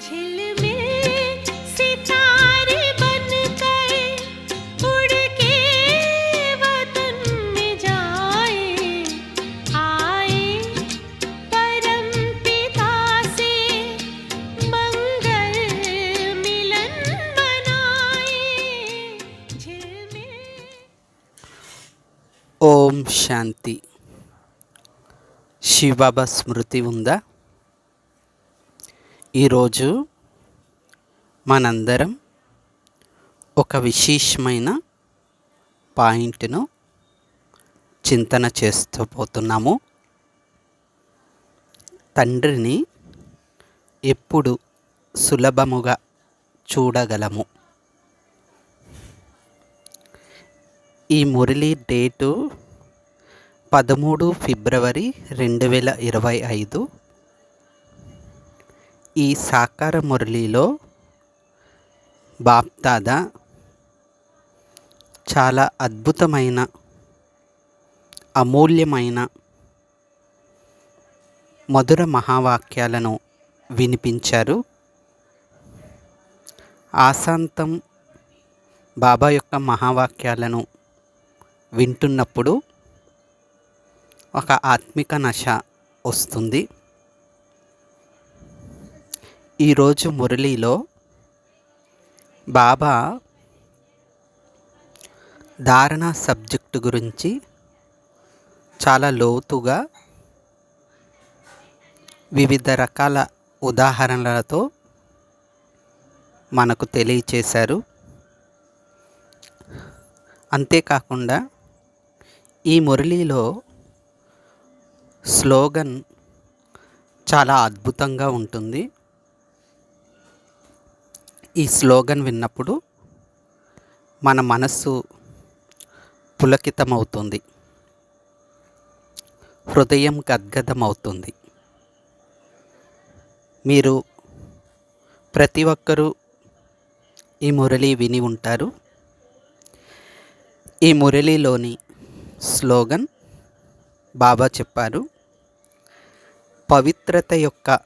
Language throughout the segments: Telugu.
झिलमिल सितारे बनकर उड़ के वतन में जाए, आए परम पिता से मंगल मिलन बनाए। झिलमिल ఓం శాంతి. శివబాబా స్మృతి ఉందా? ఈరోజు మనందరం ఒక విశేషమైన పాయింట్ను చింతన చేస్తూ పోతున్నాము. తండ్రిని ఎప్పుడు సులభముగా చూడగలము. ఈ మురళి డేటు 13 ఫిబ్రవరి 2025. ఈ సాకార మురళిలో బాప్దాదా చాలా అద్భుతమైన అమూల్యమైన మధుర మహావాక్యాలను వినిపించారు. ఆశాంతం బాబా యొక్క మహావాక్యాలను వింటున్నప్పుడు ఒక ఆత్మిక నశ వస్తుంది. ఈరోజు మురళిలో బాబా ధారణ సబ్జెక్టు గురించి చాలా లోతుగా వివిధ రకాల ఉదాహరణలతో మనకు తెలియచేశారు. అంతేకాకుండా ఈ మురళిలో స్లోగన్ చాలా అద్భుతంగా ఉంటుంది. ఈ స్లోగన్ విన్నప్పుడు మన మనస్సు పులకితమవుతుంది, హృదయం గద్గదమవుతుంది. మీరు ప్రతి ఒక్కరూ ఈ మురళి విని ఉంటారు. ఈ మురళిలోని స్లోగన్ బాబా చెప్పారు, పవిత్రత యొక్క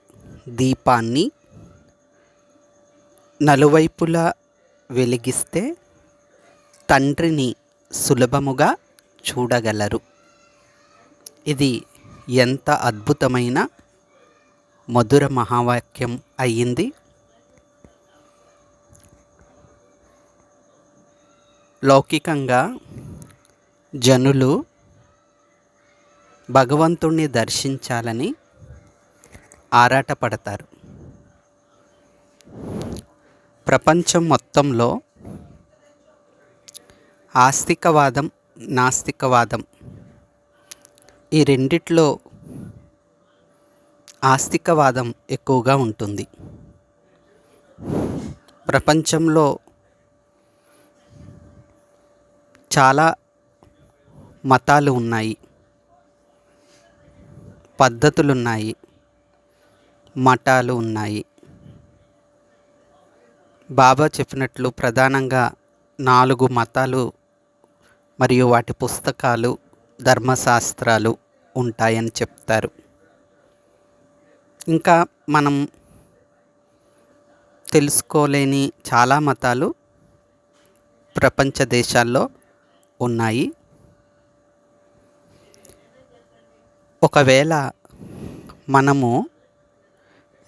దీపాన్ని నలువైపులా వెలిగిస్తే తండ్రిని సులభముగా చూడగలరు. ఇది ఎంత అద్భుతమైన మధుర మహావాక్యం అయ్యింది. లౌకికంగా జనులు భగవంతుణ్ణి దర్శించాలని ఆరాటపడతారు. ప్రపంచం మొత్తంలో ఆస్తికవాదం, నాస్తికవాదం ఈ రెండిట్లో ఆస్తికవాదం ఎక్కువగా ఉంటుంది. ప్రపంచంలో చాలా మతాలు ఉన్నాయి, పద్ధతులు ఉన్నాయి, మఠాలు ఉన్నాయి. బాబా చెప్పినట్లు ప్రధానంగా 4 మతాలు మరియు వాటి పుస్తకాలు, ధర్మశాస్త్రాలు ఉంటాయని చెప్తారు. ఇంకా మనం తెలుసుకోలేని చాలా మతాలు ప్రపంచ దేశాల్లో ఉన్నాయి. ఒకవేళ మనము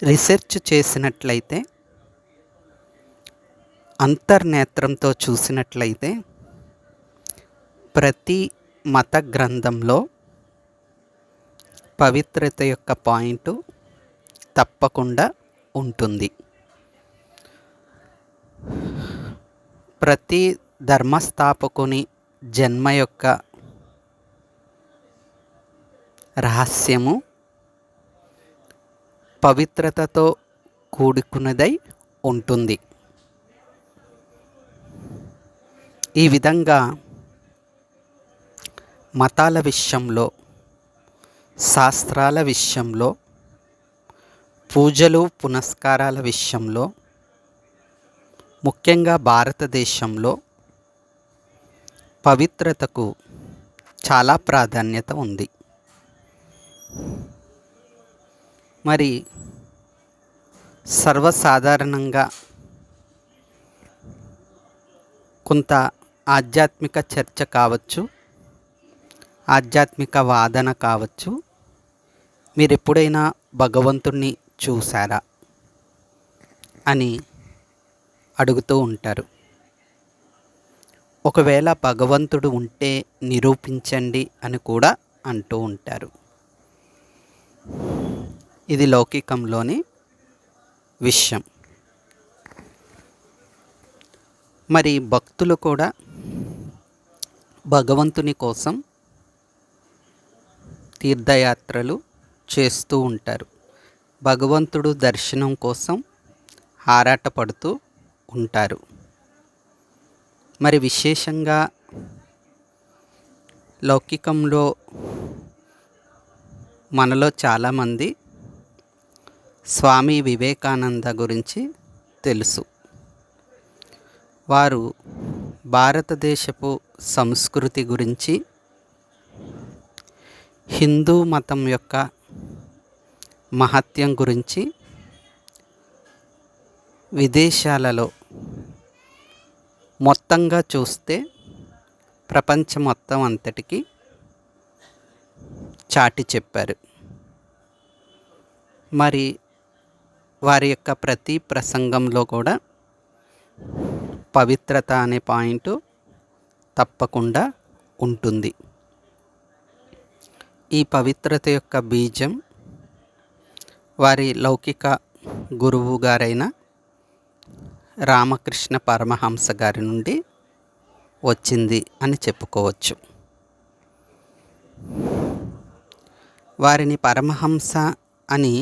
రీసెర్చ్ చేసినట్లయితే, అంతర్నేత్రంతో చూసినట్లయితే ప్రతి మత గ్రంథంలో పవిత్రత యొక్క పాయింట్ తప్పకుండా ఉంటుంది. ప్రతి ధర్మస్థాపకుని జన్మ యొక్క రహస్యము పవిత్రతతో కూడుకున్నదై ఉంటుంది. ఈ విధంగా మతాల విషయంలో, శాస్త్రాల విషయంలో, పూజలు పునస్కారాల విషయంలో, ముఖ్యంగా భారతదేశంలో పవిత్రతకు చాలా ప్రాధాన్యత ఉంది. మరి సర్వసాధారణంగా కొంత ఆధ్యాత్మిక చర్చ కావచ్చు, ఆధ్యాత్మిక వాదన కావచ్చు. మీరు ఎప్పుడైనా భగవంతుణ్ణి చూసారా అని అడుగుతూ ఉంటారు. ఒకవేళ భగవంతుడు ఉంటే నిరూపించండి అని కూడా అంటూ ఉంటారు. ఇది లౌకికంలోని విషయం. మరి భక్తులు కూడా భగవంతుని కోసం తీర్థయాత్రలు చేస్తూ ఉంటారు. భగవంతుడు దర్శనం కోసం ఆరాటపడుతూ ఉంటారు. మరి విశేషంగా లౌకికంలో మనలో చాలామంది స్వామి వివేకానంద గురించి తెలుసు. వారు భారతదేశపు సంస్కృతి గురించి, హిందూ మతం యొక్క మహత్యం గురించి విదేశాలలో మొత్తంగా చూస్తే ప్రపంచం మొత్తం అంతటికి చాటి చెప్పారు. మరి వారి యొక్క ప్రతి ప్రసంగంలో కూడా పవిత్రత అనే పాయింట్ తప్పకుండా ఉంటుంది. ఈ పవిత్రత యొక్క బీజం వారి లౌకిక గురువు గారైన రామకృష్ణ పరమహంస గారి నుండి వచ్చింది అని చెప్పుకోవచ్చు. వారిని పరమహంస అని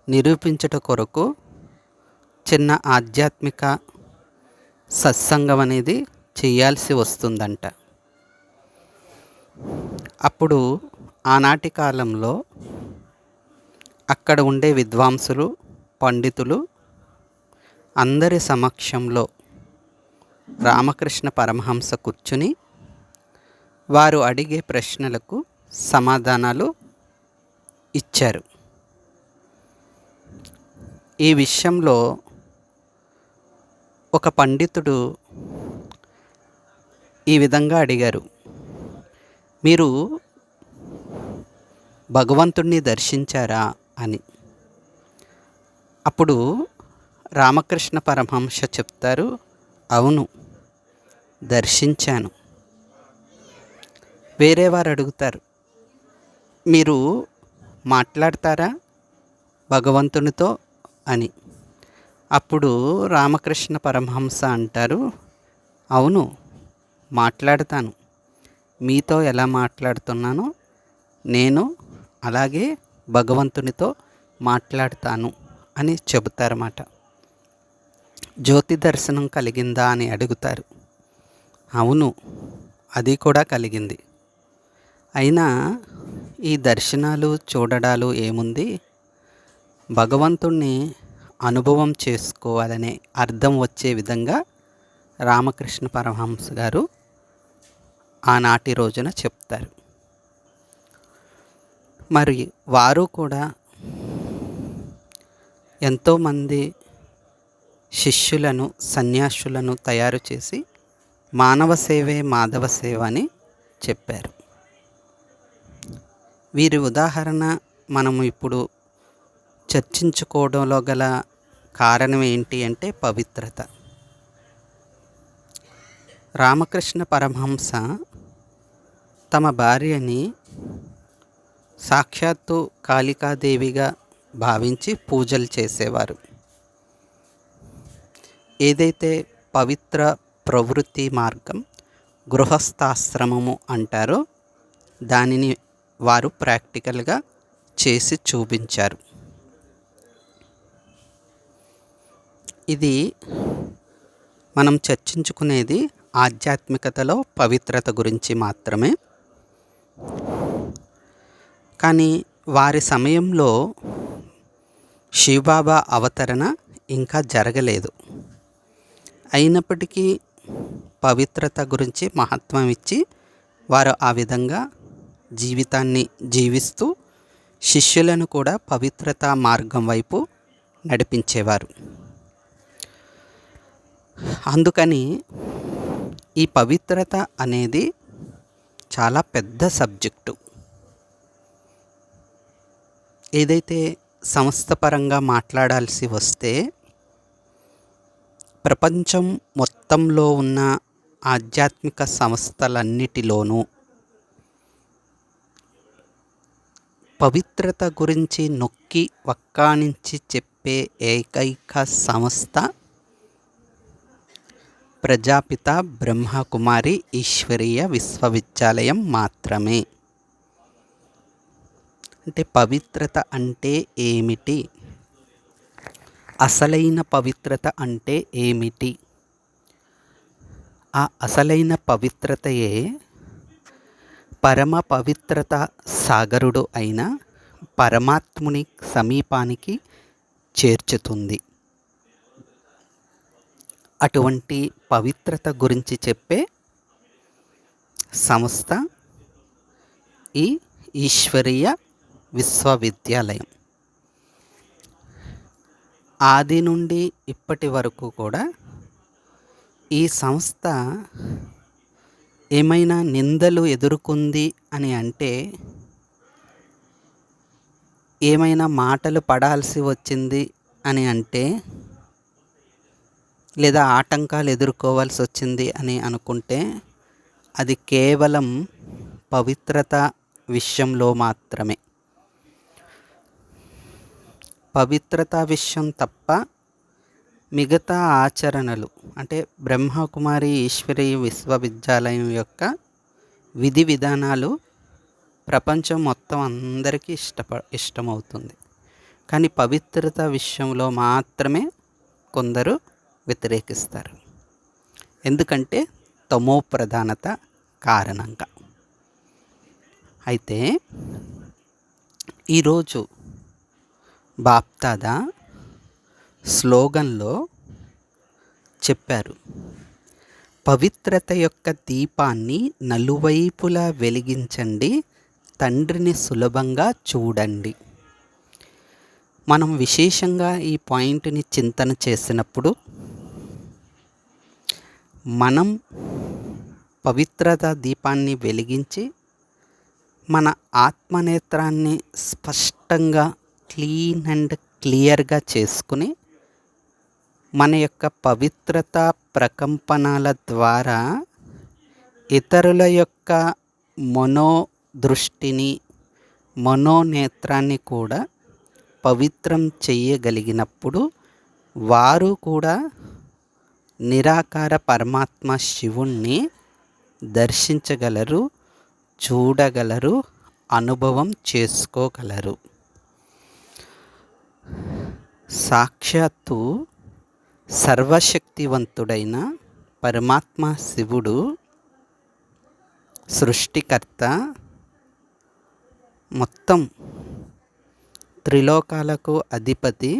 నిరూపించుట కొరకు చిన్న ఆధ్యాత్మిక సత్సంగం అనేది చేయాల్సి వస్తుందంట. అప్పుడు ఆనాటి కాలంలో అక్కడ ఉండే విద్వాంసులు, పండితులు అందరి సమక్షంలో రామకృష్ణ పరమహంస కూర్చుని వారు అడిగే ప్రశ్నలకు సమాధానాలు ఇచ్చారు. ఈ విషయంలో ఒక పండితుడు ఈ విధంగా అడిగారు, మీరు భగవంతుణ్ణి దర్శించారా అని. అప్పుడు రామకృష్ణ పరమహంస చెప్తారు, అవును దర్శించాను. వేరే వారు అడుగుతారు, మీరు మాట్లాడతారా భగవంతునితో అని. అప్పుడు రామకృష్ణ పరమహంస అంటారు, అవును మాట్లాడతాను. మీతో ఎలా మాట్లాడుతున్నానో నేను అలాగే భగవంతునితో మాట్లాడతాను అని చెబుతారన్నమాట. జ్యోతి దర్శనం కలిగిందా అని అడుగుతారు. అవును అది కూడా కలిగింది. అయినా ఈ దర్శనాలు చూడడాలు ఏముంది, భగవంతుణ్ణి అనుభవం చేసుకోవాలనే అర్థం వచ్చే విధంగా రామకృష్ణ పరమహంస గారు ఆనాటి రోజున చెప్తారు. మరి వారు కూడా ఎంతోమంది శిష్యులను, సన్యాసులను తయారు చేసి మానవ సేవే మాధవ సేవ అని చెప్పారు. వీరి ఉదాహరణ మనము ఇప్పుడు చర్చించుకోవడంలో గల కారణం ఏంటి అంటే పవిత్రత. రామకృష్ణ పరమహంస తమ భార్యని సాక్షాత్తు కాళికాదేవిగా భావించి పూజలు చేసేవారు. ఏదైతే పవిత్ర ప్రవృత్తి మార్గం, గృహస్థాశ్రమము అంటారో దానిని వారు ప్రాక్టికల్గా చేసి చూపించారు. ఇది మనం చర్చించుకునేది ఆధ్యాత్మికతలో పవిత్రత గురించి మాత్రమే. కానీ వారి సమయంలో శివబాబా అవతరణ ఇంకా జరగలేదు. అయినప్పటికీ పవిత్రత గురించి మహత్వం ఇచ్చి వారు ఆ విధంగా జీవితాన్ని జీవిస్తూ శిష్యులను కూడా పవిత్రతా మార్గం వైపు నడిపించేవారు. అందుకని ఈ పవిత్రత అనేది చాలా పెద్ద సబ్జెక్టు. ఏదైతే సంస్థపరంగా మాట్లాడాల్సి వస్తే ప్రపంచం మొత్తంలో ఉన్న ఆధ్యాత్మిక సంస్థలన్నిటిలోనూ పవిత్రత గురించి నొక్కి వక్కాణించి చెప్పే ఏకైక సంస్థ ప్రజాపిత బ్రహ్మకుమారి ఈశ్వరీయ విశ్వవిద్యాలయం మాత్రమే. అంటే పవిత్రత అంటే ఏమిటి? అసలైన పవిత్రత అంటే ఏమిటి? ఆ అసలైన పవిత్రతయే పరమ పవిత్రత సాగరుడు అయిన పరమాత్ముని సమీపానికి చేర్చుతుంది. అటువంటి పవిత్రత గురించి చెప్పే సంస్థ ఈ ఈశ్వరీయ విశ్వవిద్యాలయం. ఆది నుండి ఇప్పటి వరకు కూడా ఈ సంస్థ ఏమైనా నిందలు ఎదుర్కొంది అని అంటే, ఏమైనా మాటలు పడాల్సి వచ్చింది అని అంటే, లేదా ఆటంకాలు ఎదుర్కోవాల్సి వచ్చింది అని అనుకుంటే, అది కేవలం పవిత్రత విషయంలో మాత్రమే. పవిత్రత విషయం తప్ప మిగతా ఆచరణలు అంటే బ్రహ్మకుమారి ఈశ్వరీయ విశ్వవిద్యాలయం యొక్క విధి విధానాలు ప్రపంచం మొత్తం అందరికీ ఇష్టమవుతుంది. కానీ పవిత్రత విషయంలో మాత్రమే కొందరు వ్యతిరేకిస్తారు. ఎందుకంటే తమో ప్రధానత కారణంగా. అయితే ఈరోజు బాప్దాదా స్లోగన్లో చెప్పారు, పవిత్రత యొక్క దీపాన్ని నలువైపులా వెలిగించండి, తండ్రిని సులభంగా చూడండి. మనం విశేషంగా ఈ పాయింట్ని చింతన చేసినప్పుడు మనం పవిత్రత దీపాన్ని వెలిగించి మన ఆత్మనేత్రాన్ని స్పష్టంగా క్లీన్ అండ్ క్లియర్గా చేసుకుని మన యొక్క పవిత్రత ప్రకంపనాల ద్వారా ఇతరుల యొక్క మనోదృష్టిని మనోనేత్రాన్ని కూడా పవిత్రం చేయగలిగినప్పుడు వారు కూడా నిరాకార పరమాత్మ శివుణ్ణి దర్శించగలరు, చూడగలరు, అనుభవం చేసుకోగలరు. సాక్షాత్తు సర్వశక్తివంతుడైన పరమాత్మ శివుడు సృష్టికర్త, మొత్తం త్రిలోకాలకు అధిపతి.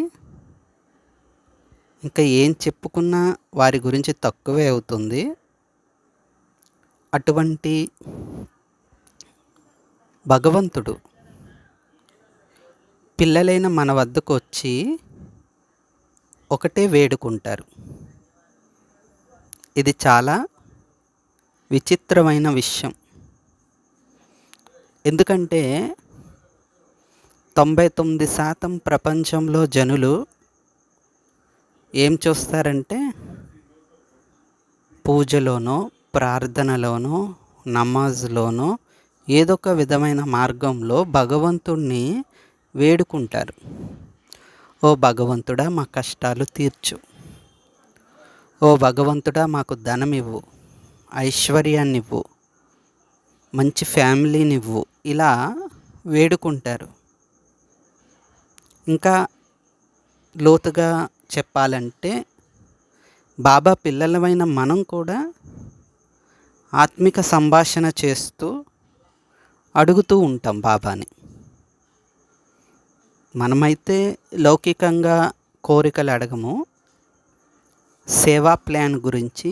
ఇంకా ఏం చెప్పుకున్నా వారి గురించి తక్కువే అవుతుంది. అటువంటి భగవంతుడు పిల్లలైన మన వద్దకు వచ్చి ఒకటే వేడుకుంటారు. ఇది చాలా విచిత్రమైన విషయం. ఎందుకంటే 99% ప్రపంచంలో జనులు ఏం చూస్తారంటే పూజలోనో ప్రార్థనలోనో నమాజ్లోనో ఏదో ఒక విధమైన మార్గంలో భగవంతుణ్ణి వేడుకుంటారు. ఓ భగవంతుడా మా కష్టాలు తీర్చు, ఓ భగవంతుడా మాకు ధనం ఇవ్వు, ఐశ్వర్యాన్ని ఇవ్వు, మంచి ఫ్యామిలీని ఇవ్వు, ఇలా వేడుకుంటారు. ఇంకా లోతుగా చెప్పాలంటే బాబా పిల్లలమైన మనం కూడా ఆత్మిక సంభాషణ చేస్తూ అడుగుతూ ఉంటాం బాబాని. మనమైతే లౌకికంగా కోరికలు అడగము, సేవా ప్లాన్ గురించి,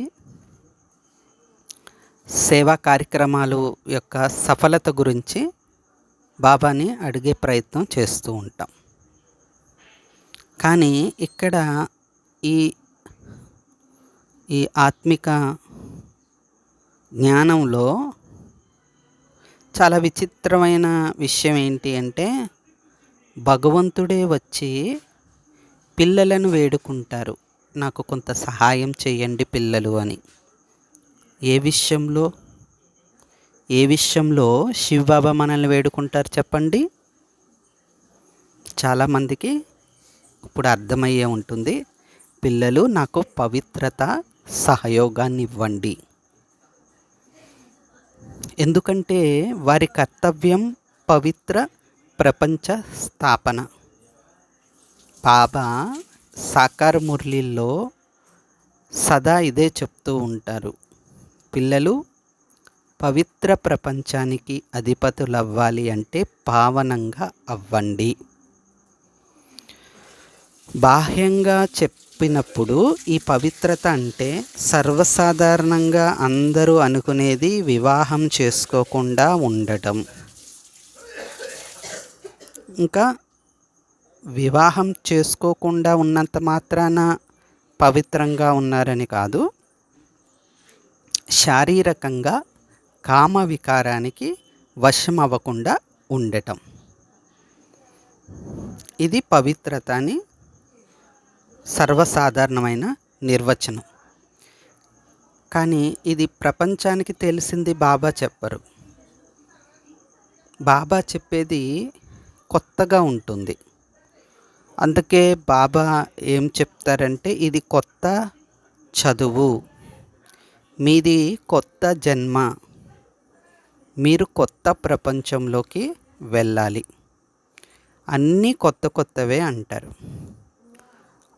సేవా కార్యక్రమాలు యొక్క సఫలత గురించి బాబాని అడిగే ప్రయత్నం చేస్తూ ఉంటాం. కానీ ఇక్కడ ఈ ఈ ఆత్మిక జ్ఞానంలో చాలా విచిత్రమైన విషయం ఏంటి అంటే, భగవంతుడే వచ్చి పిల్లలను వేడుకుంటారు, నాకు కొంత సహాయం చేయండి పిల్లలు అని. ఏ విషయంలో ఏ విషయంలో శివబాబా మనల్ని వేడుకుంటారు చెప్పండి? చాలామందికి ఇప్పుడు అర్థమయ్యే ఉంటుంది. పిల్లలు నాకు పవిత్రత సహయోగాన్ని ఇవ్వండి. ఎందుకంటే వారి కర్తవ్యం పవిత్ర ప్రపంచ స్థాపన. బాబా సాకార మురళిలో సదా ఇదే చెప్తూ ఉంటారు, పిల్లలు పవిత్ర ప్రపంచానికి అధిపతులు అవ్వాలి అంటే పావనంగా అవ్వండి. బాహ్యంగా చెప్పినప్పుడు ఈ పవిత్రత అంటే సర్వసాధారణంగా అందరూ అనుకునేది వివాహం చేసుకోకుండా ఉండటం. ఇంకా వివాహం చేసుకోకుండా ఉన్నంత మాత్రాన పవిత్రంగా ఉన్నారని కాదు, శారీరకంగా కామ వికారానికి వశం అవ్వకుండా ఉండటం. ఇది పవిత్రత అని సర్వసాధారణమైన నిర్వచనం. కానీ ఇది ప్రపంచానికి తెలిసింది బాబా చెప్పరు. బాబా చెప్పేది కొత్తగా ఉంటుంది. అందుకే బాబా ఏం చెప్తారంటే, ఇది కొత్త చదువు, మీది కొత్త జన్మ, మీరు కొత్త ప్రపంచంలోకి వెళ్ళాలి, అన్నీ కొత్త కొత్తవే అంటారు.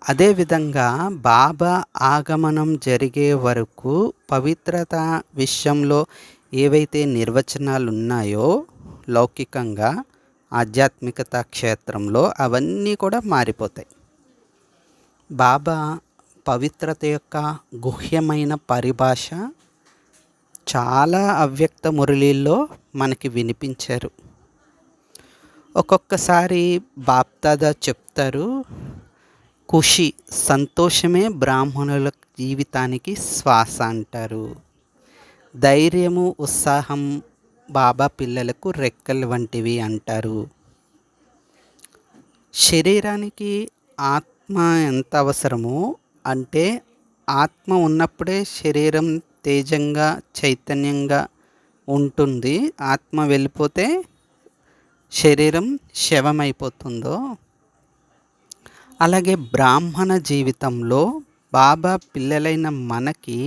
అదేవిధంగా బాబా ఆగమనం జరిగే వరకు పవిత్రత విషయంలో ఏవైతే నిర్వచనాలు ఉన్నాయో లౌకికంగా ఆధ్యాత్మికత క్షేత్రంలో అవన్నీ కూడా మారిపోతాయి. బాబా పవిత్రత యొక్క గుహ్యమైన పరిభాష చాలా అవ్యక్త మురళీల్లో మనకి వినిపించారు. ఒక్కొక్కసారి బాప్దాదా చెప్తారు, ఖుషి సంతోషమే బ్రాహ్మణుల జీవితానికి శ్వాస అంటారు. ధైర్యము ఉత్సాహం బాబా పిల్లలకు రెక్కలు వంటివి అంటారు. శరీరానికి ఆత్మ ఎంత అవసరమో అంటే, ఆత్మ ఉన్నప్పుడే శరీరం తేజంగా చైతన్యంగా ఉంటుంది. ఆత్మ వెళ్ళిపోతే శరీరం శవమైపోతుందో, అలాగే బ్రాహ్మణ జీవితంలో బాబా పిల్లలైన మనకి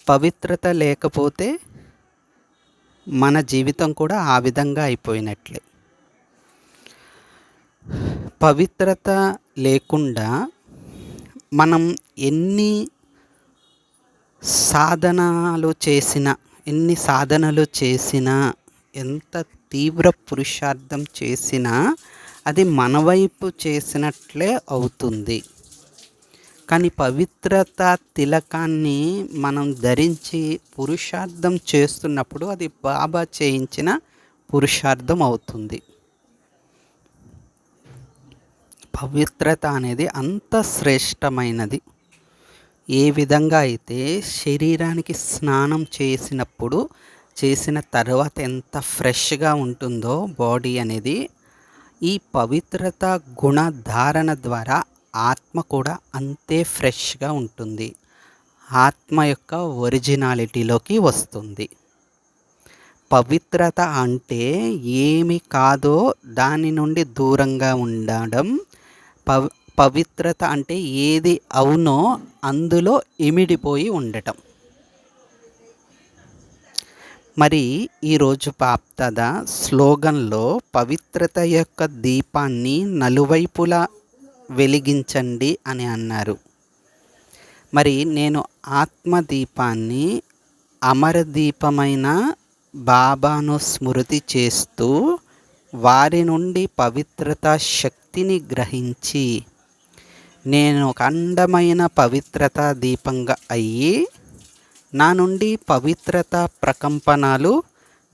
పవిత్రత లేకపోతే మన జీవితం కూడా ఆ విధంగా అయిపోయినట్లే. పవిత్రత లేకుండా మనం ఎన్ని సాధనలు చేసినా, ఎంత తీవ్ర పురుషార్థం చేసినా అది మన వైపు చేసినట్లే అవుతుంది. కానీ పవిత్రత తిలకాన్ని మనం ధరించి పురుషార్థం చేస్తున్నప్పుడు అది బాబా చేయించిన పురుషార్థం అవుతుంది. పవిత్రత అనేది అంత శ్రేష్టమైనది. ఏ విధంగా అయితే శరీరానికి స్నానం చేసిన తర్వాత ఎంత ఫ్రెష్గా ఉంటుందో బాడీ అనేది, ఈ పవిత్రత గుణధారణ ద్వారా ఆత్మ కూడా అంతే ఫ్రెష్గా ఉంటుంది. ఆత్మ యొక్క ఒరిజినాలిటీలోకి వస్తుంది. పవిత్రత అంటే ఏమి కాదో దాని నుండి దూరంగా ఉండడం. పవిత్రత అంటే ఏది అవునో అందులో ఇమిడిపోయి ఉండటం. మరి ఈరోజు బాప్దాదా స్లోగన్లో పవిత్రత యొక్క దీపాన్ని నలువైపులా వెలిగించండి అని అన్నారు. మరి నేను ఆత్మదీపాన్ని అమరదీపమైన బాబాను స్మృతి చేస్తూ వారి నుండి పవిత్రత శక్తిని గ్రహించి నేను ఒక అందమైన పవిత్రతా దీపంగా అయ్యి నా నుండి పవిత్రత ప్రకంపనాలు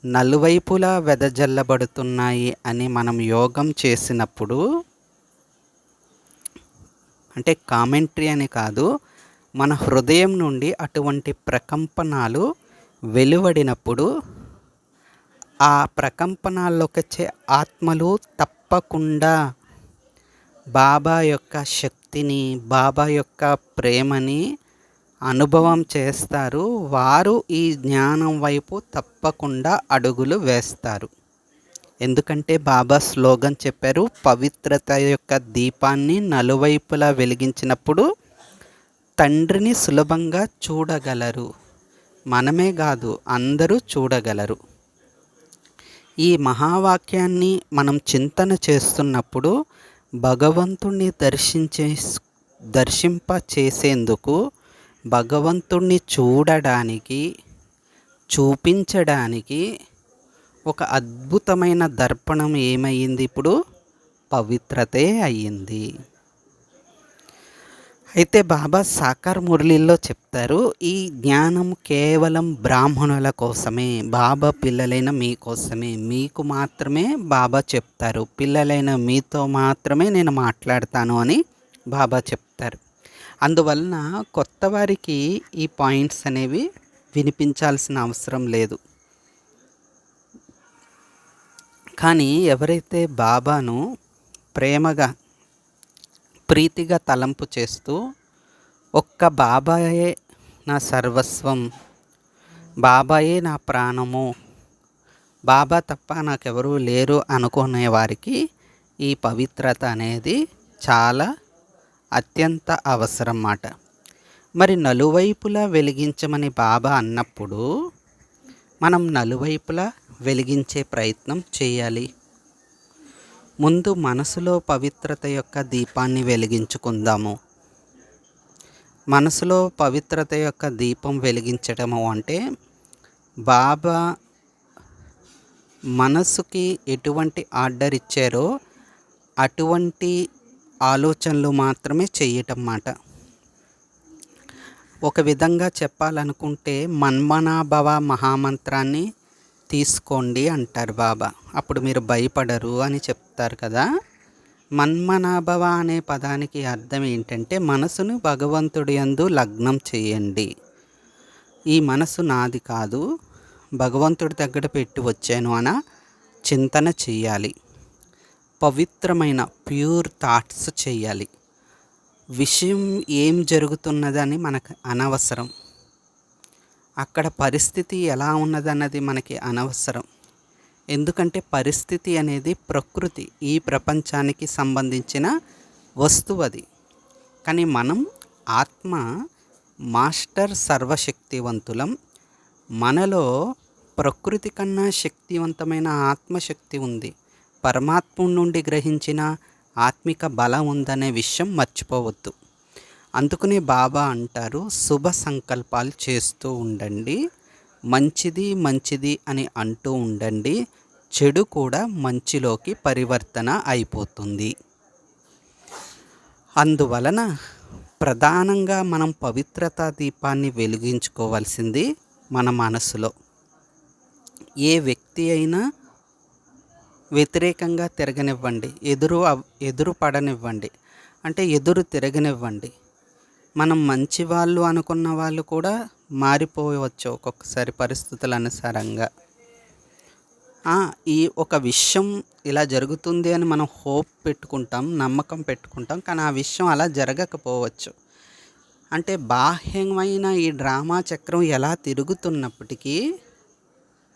నలువైపులా వెదజల్లబడుతున్నాయి అని మనం యోగం చేసినప్పుడు అంటే కామెంటరీ అని కాదు, మన హృదయం నుండి అటువంటి ప్రకంపనాలు వెలువడినప్పుడు ఆ ప్రకంపనాల్లోకి వచ్చే ఆత్మలు తప్పకుండా బాబా యొక్క శక్తిని, బాబా యొక్క ప్రేమని అనుభవం చేస్తారు. వారు ఈ జ్ఞానం వైపు తప్పకుండా అడుగులు వేస్తారు. ఎందుకంటే బాబా స్లోగన్ చెప్పారు, పవిత్రత యొక్క దీపాన్ని నలువైపులా వెలిగించినప్పుడు తండ్రిని సులభంగా చూడగలరు. మనమే కాదు, అందరూ చూడగలరు. ఈ మహావాక్యాన్ని మనం చింతన చేస్తున్నప్పుడు భగవంతుణ్ణి దర్శింప చేసేందుకు, భగవంతుణ్ణి చూడడానికి, చూపించడానికి ఒక అద్భుతమైన దర్పణం ఏమయ్యింది? ఇప్పుడు పవిత్రతే అయ్యింది. అయితే బాబా సాకార్ మురళిలో చెప్తారు, ఈ జ్ఞానం కేవలం బ్రాహ్మణుల కోసమే, బాబా పిల్లలైన మీకోసమే, మీకు మాత్రమే బాబా చెప్తారు, పిల్లలైన మీతో మాత్రమే నేను మాట్లాడతాను అని బాబా చెప్తారు. అందువలన కొత్త వారికి ఈ పాయింట్స్ అనేవి వినిపించాల్సిన అవసరం లేదు. కానీ ఎవరైతే బాబాను ప్రేమగా, ప్రీతిగా తలంపు చేస్తూ ఒక్క బాబాయే నా సర్వస్వం, బాబాయే నా ప్రాణము, బాబా తప్ప నాకెవరూ లేరు అనుకునే వారికి ఈ పవిత్రత అనేది చాలా అత్యంత అవసరం మాట. మరి నలువైపులా వెలిగించమని బాబా అన్నప్పుడు మనం నలువైపులా వెలిగించే ప్రయత్నం చేయాలి. ముందు మనసులో పవిత్రత యొక్క దీపాన్ని వెలిగించుకుందాము. మనసులో పవిత్రత యొక్క దీపం వెలిగించడము అంటే బాబా మనసుకి ఎటువంటి ఆర్డర్ ఇచ్చారో అటువంటి ఆలోచనలు మాత్రమే చేయటం మాట. ఒక విధంగా చెప్పాలనుకుంటే మన్మనాభవ మహామంత్రాన్ని తీసుకోండి అంటారు బాబా. అప్పుడు మీరు భయపడరు అని చెప్తారు కదా. మన్మనాభవ అనే పదానికి అర్థం ఏంటంటే మనసును భగవంతుడి యందు లగ్నం చేయండి. ఈ మనసు నాది కాదు, భగవంతుడి దగ్గర పెట్టి వచ్చాను అన్న చింతన చెయ్యాలి. పవిత్రమైన ప్యూర్ థాట్స్ చేయాలి. విషయం ఏం జరుగుతున్నదని మనకు అనవసరం, అక్కడ పరిస్థితి ఎలా ఉన్నదన్నది మనకి అనవసరం. ఎందుకంటే పరిస్థితి అనేది ప్రకృతి, ఈ ప్రపంచానికి సంబంధించిన వస్తువు అది. కానీ మనం ఆత్మ మాస్టర్ సర్వశక్తివంతులం. మనలో ప్రకృతి కన్నా శక్తివంతమైన ఆత్మశక్తి ఉంది. పరమాత్మ నుండి గ్రహించిన ఆత్మిక బలం ఉందనే విషయం మర్చిపోవద్దు. అందుకనే బాబా అంటారు, శుభ సంకల్పాలు చేస్తూ ఉండండి, మంచిది మంచిది అని అంటూ ఉండండి, చెడు కూడా మంచిలోకి పరివర్తన అయిపోతుంది. అందువలన ప్రధానంగా మనం పవిత్రతా దీపాన్ని వెలిగించుకోవాల్సింది మన మనసులో. ఏ వ్యక్తి అయినా వ్యతిరేకంగా తిరగనివ్వండి, ఎదురు పడనివ్వండి, అంటే ఎదురు తిరగనివ్వండి. మనం మంచి వాళ్ళు అనుకున్న వాళ్ళు కూడా మారిపోవచ్చు ఒక్కొక్కసారి పరిస్థితుల అనుసారంగా. ఈ ఒక విషయం ఇలా జరుగుతుంది అని మనం హోప్ పెట్టుకుంటాం, నమ్మకం పెట్టుకుంటాం, కానీ ఆ విషయం అలా జరగకపోవచ్చు. అంటే బాహ్యమైన ఈ డ్రామా చక్రం ఎలా తిరుగుతున్నప్పటికీ,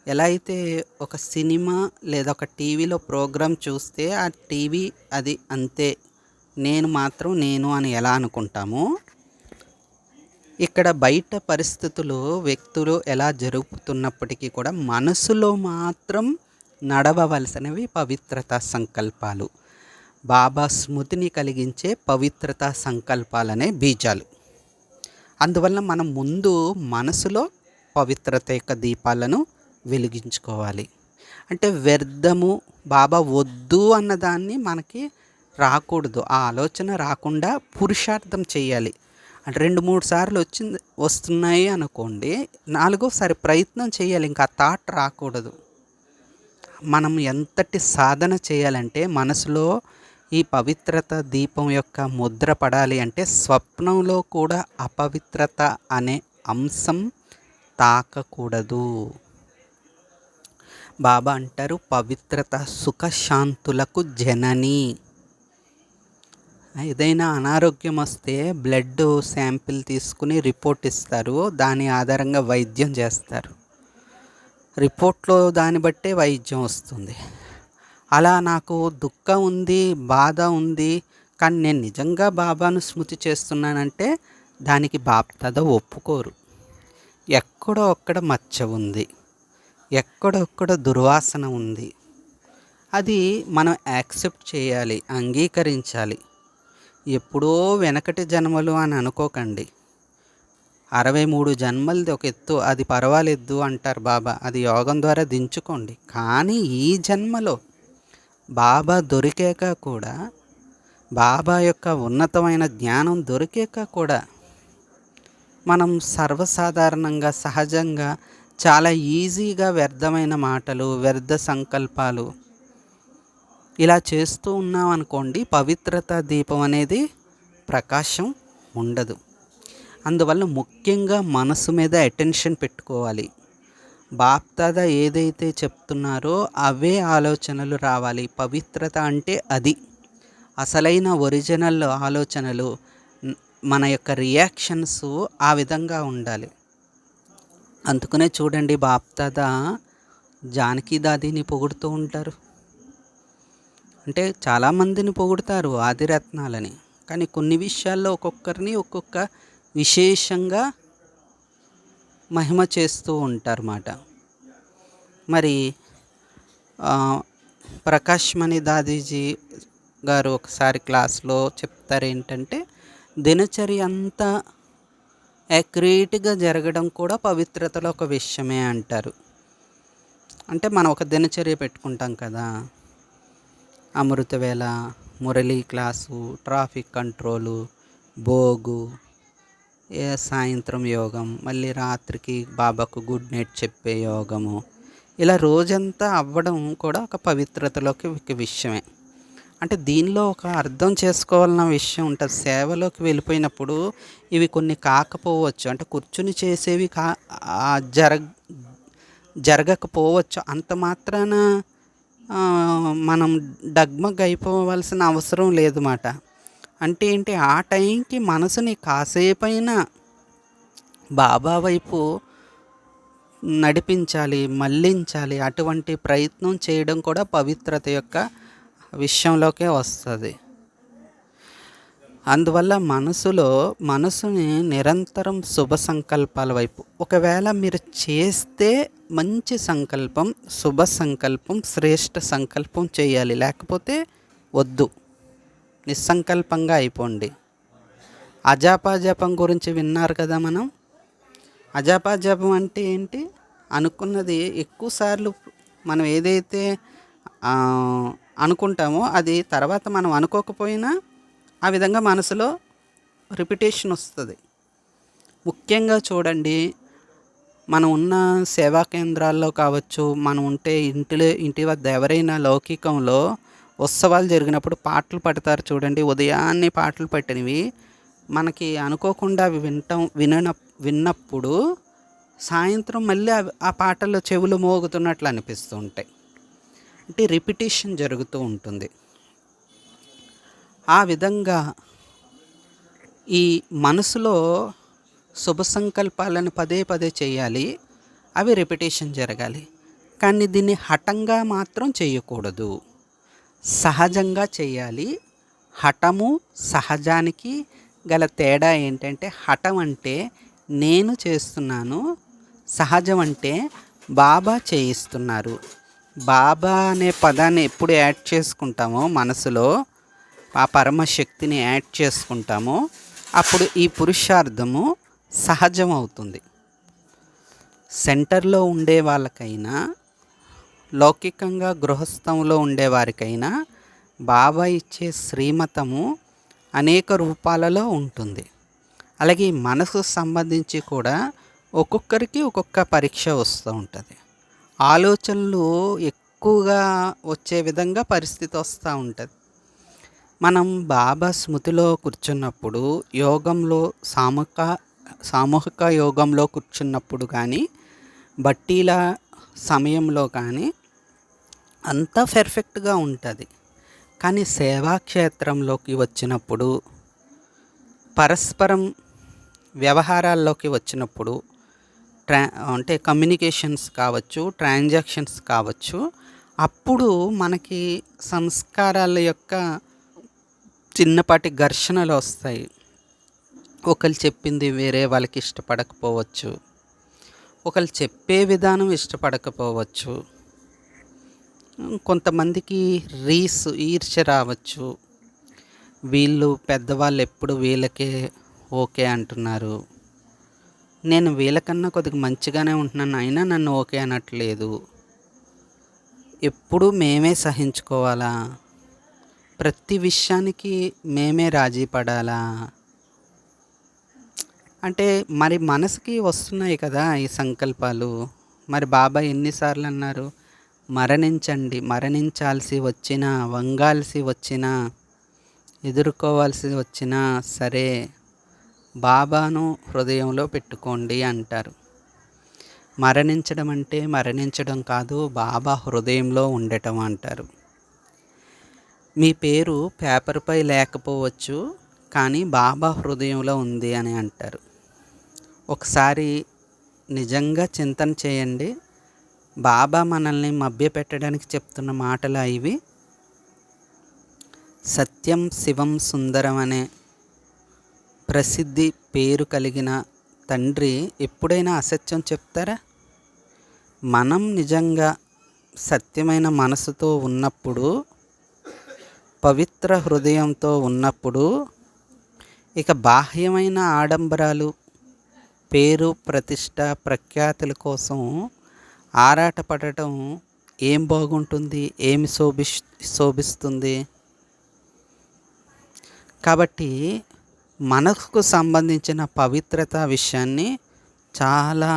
ఎలా అయితే ఒక సినిమా లేదా ఒక టీవీలో ప్రోగ్రాం చూస్తే ఆ టీవీ అది అంతే, నేను మాత్రం నేను అని ఎలా అనుకుంటామో, ఇక్కడ బయట పరిస్థితులు వ్యక్తులు ఎలా జరుగుతున్నప్పటికీ కూడా మనసులో మాత్రం నడవవలసినవి పవిత్రతా సంకల్పాలు. బాబా స్మృతిని కలిగించే పవిత్రతా సంకల్పాలనే బీజాలు. అందువల్ల మనం ముందు మనసులో పవిత్రత యొక్క దీపాలను వెలిగించుకోవాలి. అంటే వ్యర్థము, బాబా వద్దు అన్నదాన్ని మనకి రాకూడదు, ఆ ఆలోచన రాకుండా పురుషార్థం చేయాలి. అంటే 2-3 సార్లు వస్తున్నాయి అనుకోండి, 4వసారి ప్రయత్నం చేయాలి, ఇంకా ఆ థాట్ రాకూడదు. మనం ఎంతటి సాధన చేయాలంటే మనసులో ఈ పవిత్రత దీపం యొక్క ముద్ర పడాలి అంటే స్వప్నంలో కూడా అపవిత్రత అనే అంశం తాకకూడదు. బాబా అంటారు, పవిత్రత సుఖశాంతులకు జనని. ఏదైనా అనారోగ్యం వస్తే బ్లడ్ శాంపిల్ తీసుకుని రిపోర్ట్ ఇస్తారు. దాని ఆధారంగా వైద్యం చేస్తారు. రిపోర్ట్లో దాన్ని బట్టే వైద్యం వస్తుంది. అలా నాకు దుఃఖం ఉంది, బాధ ఉంది, కానీ నేను నిజంగా బాబాను స్మృతి చేస్తున్నానంటే దానికి బాప్దాద ఒప్పుకోరు. ఎక్కడో ఒక్కడ మచ్చ ఉంది, ఎక్కడొక్కడ దుర్వాసన ఉంది. అది మనం యాక్సెప్ట్ చేయాలి, అంగీకరించాలి. ఎప్పుడో వెనకటి జన్మలు అని అనుకోకండి. 63 జన్మలది ఒక ఎత్తు, అది పర్వాలేదు అంటారు బాబా. అది యోగం ద్వారా దించుకోండి. కానీ ఈ జన్మలో బాబా దొరికాక కూడా, బాబా యొక్క ఉన్నతమైన జ్ఞానం దొరికాక కూడా మనం సర్వసాధారణంగా సహజంగా చాలా ఈజీగా వ్యర్థమైన మాటలు, వ్యర్థ సంకల్పాలు ఇలా చేస్తూ ఉన్నాం అనుకోండి, పవిత్రత దీపం అనేది ప్రకాశం ఉండదు. అందువల్ల ముఖ్యంగా మనసు మీద అటెన్షన్ పెట్టుకోవాలి. బాప్దాద ఏదైతే చెప్తున్నారో అవే ఆలోచనలు రావాలి. పవిత్రత అంటే అది అసలైన ఒరిజినల్ ఆలోచనలు. మన యొక్క రియాక్షన్స్ ఆ విధంగా ఉండాలి. అందుకనే చూడండి, బాప్దాద జానకి దాదీని పొగుడుతూ ఉంటారు. అంటే చాలామందిని పొగుడుతారు ఆదిరత్నాలని, కానీ కొన్ని విషయాల్లో ఒక్కొక్కరిని ఒక్కొక్క విశేషంగా మహిమ చేస్తూ ఉంటారన్నమాట. మరి ప్రకాష్ మణి దాదీజీ గారు ఒకసారి క్లాస్లో చెప్తారు ఏంటంటే, దినచర్య అంతా యాక్యురేట్గా జరగడం కూడా పవిత్రతలో ఒక విషయమే అంటారు. అంటే మనం ఒక దినచర్య పెట్టుకుంటాం కదా, అమృతవేళ, మురళీ క్లాసు, ట్రాఫిక్ కంట్రోలు, భోగు, సాయంత్రం యోగం, మళ్ళీ రాత్రికి బాబాకు గుడ్ నైట్ చెప్పే యోగము, ఇలా రోజంతా అవ్వడం కూడా ఒక పవిత్రతలోకి ఒక విషయమే. అంటే దీనిలో ఒక అర్థం చేసుకోవాలన్న విషయం ఉంటుంది. సేవలోకి వెళ్ళిపోయినప్పుడు ఇవి కొన్ని కాకపోవచ్చు, అంటే కూర్చుని చేసేవి జరగకపోవచ్చు. అంత మాత్రాన మనం డగ్మగ్ అయిపోవాల్సిన అవసరం లేదన్నమాట. అంటే ఏంటి, ఆ టైంకి మనసుని కాసేపైనా బాబా వైపు నడిపించాలి, మళ్ళించాలి. అటువంటి ప్రయత్నం చేయడం కూడా పవిత్రత యొక్క విషయంలోకే వస్తుంది. అందువల్ల మనసుని నిరంతరం శుభ సంకల్పాల వైపు, ఒకవేళ మీరు చేస్తే మంచి సంకల్పం, శుభ సంకల్పం, శ్రేష్ఠ సంకల్పం చేయాలి. లేకపోతే వద్దు, నిస్సంకల్పంగా అయిపోండి. అజాపాజాపం గురించి విన్నారు కదా మనం. అజాపాజాపం అంటే ఏంటి, అనుకున్నది ఎక్కువసార్లు మనం ఏదైతే అనుకుంటామో అది తర్వాత మనం అనుకోకపోయినా ఆ విధంగా మనసులో రిపిటేషన్ వస్తుంది. ముఖ్యంగా చూడండి, మనం ఉన్న సేవా కేంద్రాల్లో కావచ్చు, మనం ఉంటే ఇంటి వద్ద ఎవరైనా లౌకికంలో ఉత్సవాలు జరిగినప్పుడు పాటలు పడతారు చూడండి. ఉదయాన్నే పాటలు పెట్టినవి మనకి అనుకోకుండా అవి విన్నప్పుడు సాయంత్రం మళ్ళీ ఆ పాటలు చెవులు మోగుతున్నట్లు అనిపిస్తూ ఉంటాయి. అంటే రిపిటేషన్ జరుగుతూ ఉంటుంది. ఆ విధంగా ఈ మనసులో శుభ సంకల్పాలను పదే పదే చేయాలి. అవి రిపిటేషన్ జరగాలి. కానీ దీన్ని హఠంగా మాత్రం చేయకూడదు, సహజంగా చేయాలి. హఠము సహజానికి గల తేడా ఏంటంటే, హఠం అంటే నేను చేస్తున్నాను, సహజం అంటే బాబా చేయిస్తున్నారు. బాబా అనే పదాన్ని ఎప్పుడు యాడ్ చేసుకుంటామో మనసులో, ఆ పరమశక్తిని యాడ్ చేసుకుంటామో, అప్పుడు ఈ పురుషార్థము సహజం అవుతుంది. సెంటర్లో ఉండే వాళ్ళకైనా, లౌకికంగా గృహస్థంలో ఉండేవారికైనా బాబా ఇచ్చే శ్రీమతము అనేక రూపాలలో ఉంటుంది. అలాగే మనసుకు సంబంధించి కూడా ఒక్కొక్కరికి ఒక్కొక్క పరీక్ష వస్తూ ఉంటుంది. ఆలోచనలు ఎక్కువగా వచ్చే విధంగా పరిస్థితి వస్తూ ఉంటుంది. మనం బాబా స్మృతిలో కూర్చున్నప్పుడు యోగంలో సామూహిక సామూహిక యోగంలో కూర్చున్నప్పుడు కానీ బట్టీల సమయంలో కానీ అంతా పెర్ఫెక్ట్గా ఉంటుంది. కానీ సేవాక్షేత్రంలోకి వచ్చినప్పుడు పరస్పరం వ్యవహారాల్లోకి వచ్చినప్పుడు అంటే కమ్యూనికేషన్స్ కావచ్చు, ట్రాన్సాక్షన్స్ కావచ్చు, అప్పుడు మనకి సంస్కారాల యొక్క చిన్నపాటి ఘర్షణలు వస్తాయి. ఒకళ్ళు చెప్పింది వేరే వాళ్ళకి ఇష్టపడకపోవచ్చు, ఒకళ్ళు చెప్పే విధానం ఇష్టపడకపోవచ్చు, కొంతమందికి ఈర్ష్య రావచ్చు. వీళ్ళు పెద్దవాళ్ళు ఎప్పుడు వీళ్ళకే ఓకే అంటున్నారు, నేను వీళ్ళకన్నా కొద్దిగా మంచిగానే ఉంటున్నాను అయినా నన్ను ఓకే అనట్లేదు, ఎప్పుడు మేమే సహించుకోవాలా, ప్రతి విషయానికి మేమే రాజీ పడాలా అంటే మరి మనసుకి వస్తున్నాయి కదా ఈ సంకల్పాలు. మరి బాబా ఎన్నిసార్లు అన్నారు, మరణించండి, మరణించాల్సి వచ్చినా, వంగాల్సి వచ్చినా, ఎదుర్కోవాల్సి వచ్చినా సరే బాబాను హృదయంలో పెట్టుకోండి అంటారు. మరణించడం అంటే మరణించడం కాదు, బాబా హృదయంలో ఉండటం అంటారు. మీ పేరు పేపర్పై లేకపోవచ్చు, కానీ బాబా హృదయంలో ఉంది అని అంటారు. ఒకసారి నిజంగా చింతన చేయండి, బాబా మనల్ని మభ్యపెట్టడానికి చెప్తున్న మాటలు ఇవి. సత్యం శివం సుందరం అనే ప్రసిద్ధి పేరు కలిగిన తండ్రి ఎప్పుడైనా అసత్యం చెప్తారా? మనం నిజంగా సత్యమైన మనసుతో ఉన్నప్పుడు, పవిత్ర హృదయంతో ఉన్నప్పుడు, ఇక బాహ్యమైన ఆడంబరాలు, పేరు ప్రతిష్ట ప్రఖ్యాతుల కోసం ఆరాటపడటం ఏం బాగుంటుంది, ఏమి శోభిస్తుంది? కాబట్టి మనసుకు సంబంధించిన పవిత్రత విషయాన్ని చాలా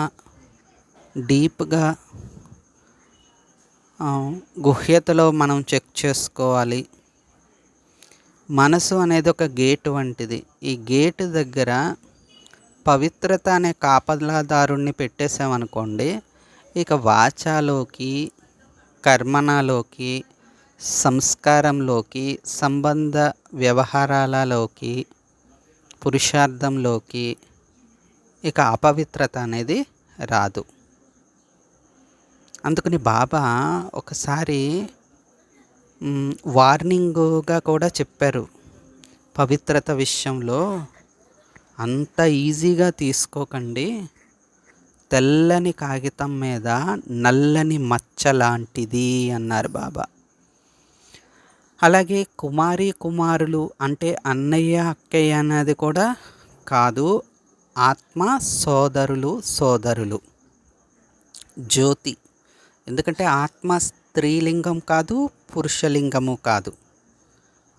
డీప్గా గుహ్యతలో మనం చెక్ చేసుకోవాలి. మనసు అనేది ఒక గేటు వంటిది. ఈ గేటు దగ్గర పవిత్రత అనే కాపలాదారుణ్ణి పెట్టేసామనుకోండి, ఇక వాచాలోకి, కర్మణలోకి, సంస్కారంలోకి, సంబంధ వ్యవహారాలలోకి, పురుషార్థంలోకి ఇక అపవిత్రత అనేది రాదు. అందుకని బాబా ఒకసారి వార్నింగ్గా కూడా చెప్పారు, పవిత్రత విషయంలో అంత ఈజీగా తీసుకోకండి, తెల్లని కాగితం మీద నల్లని మచ్చ లాంటిది అన్నారు బాబా. అలాగే కుమారి కుమారులు అంటే అన్నయ్య అక్కయ్య అన్నది కూడా కాదు, ఆత్మ సోదరులు, జ్యోతి. ఎందుకంటే ఆత్మ స్త్రీలింగం కాదు, పురుషలింగము కాదు.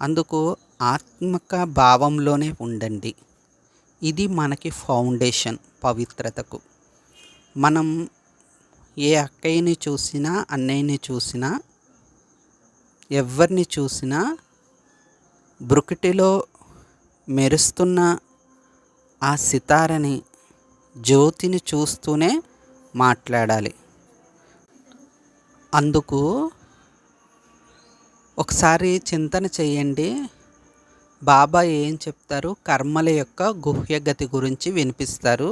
అందుకు ఆత్మక భావంలోనే ఉండండి. ఇది మనకి ఫౌండేషన్ పవిత్రతకు. మనం ఏ అక్కయ్యని చూసినా, అన్నయ్యని చూసినా, ఎవరిని చూసినా బ్రుకిటిలో మెరుస్తున్న ఆ సితారని, జ్యోతిని చూస్తూనే మాట్లాడాలి. అందుకు ఒకసారి చింతన చేయండి, బాబా ఏం చెప్తారు, కర్మల యొక్క గుహ్యగతి గురించి వినిపిస్తారు.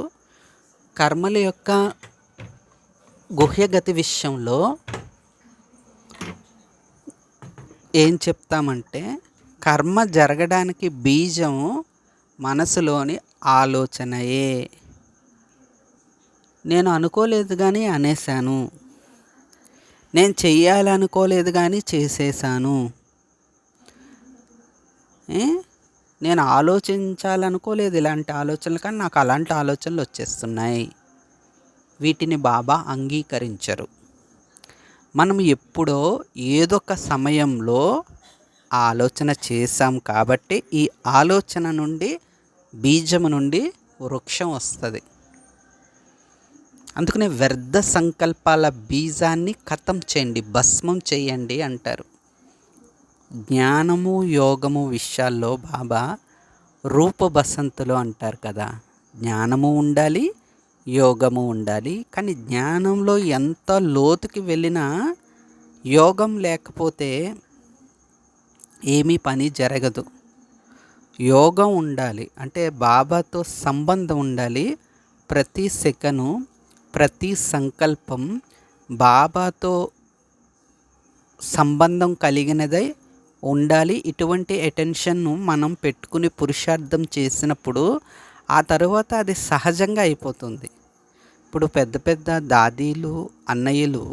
కర్మల యొక్క గుహ్యగతి విషయంలో ఏం చెప్తామంటే, కర్మ జరగడానికి బీజం మనసులోని ఆలోచనయే. నేను అనుకోలేదు కానీ అనేశాను, నేను చెయ్యాలనుకోలేదు కానీ చేసేసాను, నేను ఆలోచించాలనుకోలేదు ఇలాంటి ఆలోచనలు, కానీ నాకు అలాంటి ఆలోచనలు వచ్చేస్తున్నాయి. వీటిని బాబా అంగీకరించరు. మనం ఎప్పుడో ఏదొక సమయంలో ఆలోచన చేశాం కాబట్టి ఈ ఆలోచన నుండి, బీజము నుండి వృక్షం వస్తుంది. అందుకనే వ్యర్థ సంకల్పాల బీజాన్ని ఖతం చేయండి, భస్మం చేయండి అంటారు. జ్ఞానము, యోగము విషయాల్లో బాబా రూప బసంతులు అంటారు కదా! జ్ఞానము ఉండాలి, యోగము ఉండాలి. కానీ జ్ఞానంలో ఎంత లోతుకి వెళ్ళినా యోగం లేకపోతే ఏమీ పని జరగదు. యోగం ఉండాలి అంటే బాబాతో సంబంధం ఉండాలి. ప్రతి సెకను, ప్రతి సంకల్పం బాబాతో సంబంధం కలిగినదై ఉండాలి. ఇటువంటి అటెన్షన్ను మనం పెట్టుకుని పురుషార్థం చేసినప్పుడు ఆ తరువాత అది సహజంగా అయిపోతుంది. ఇప్పుడు పెద్ద పెద్ద దాదీలు, అన్నయ్యలు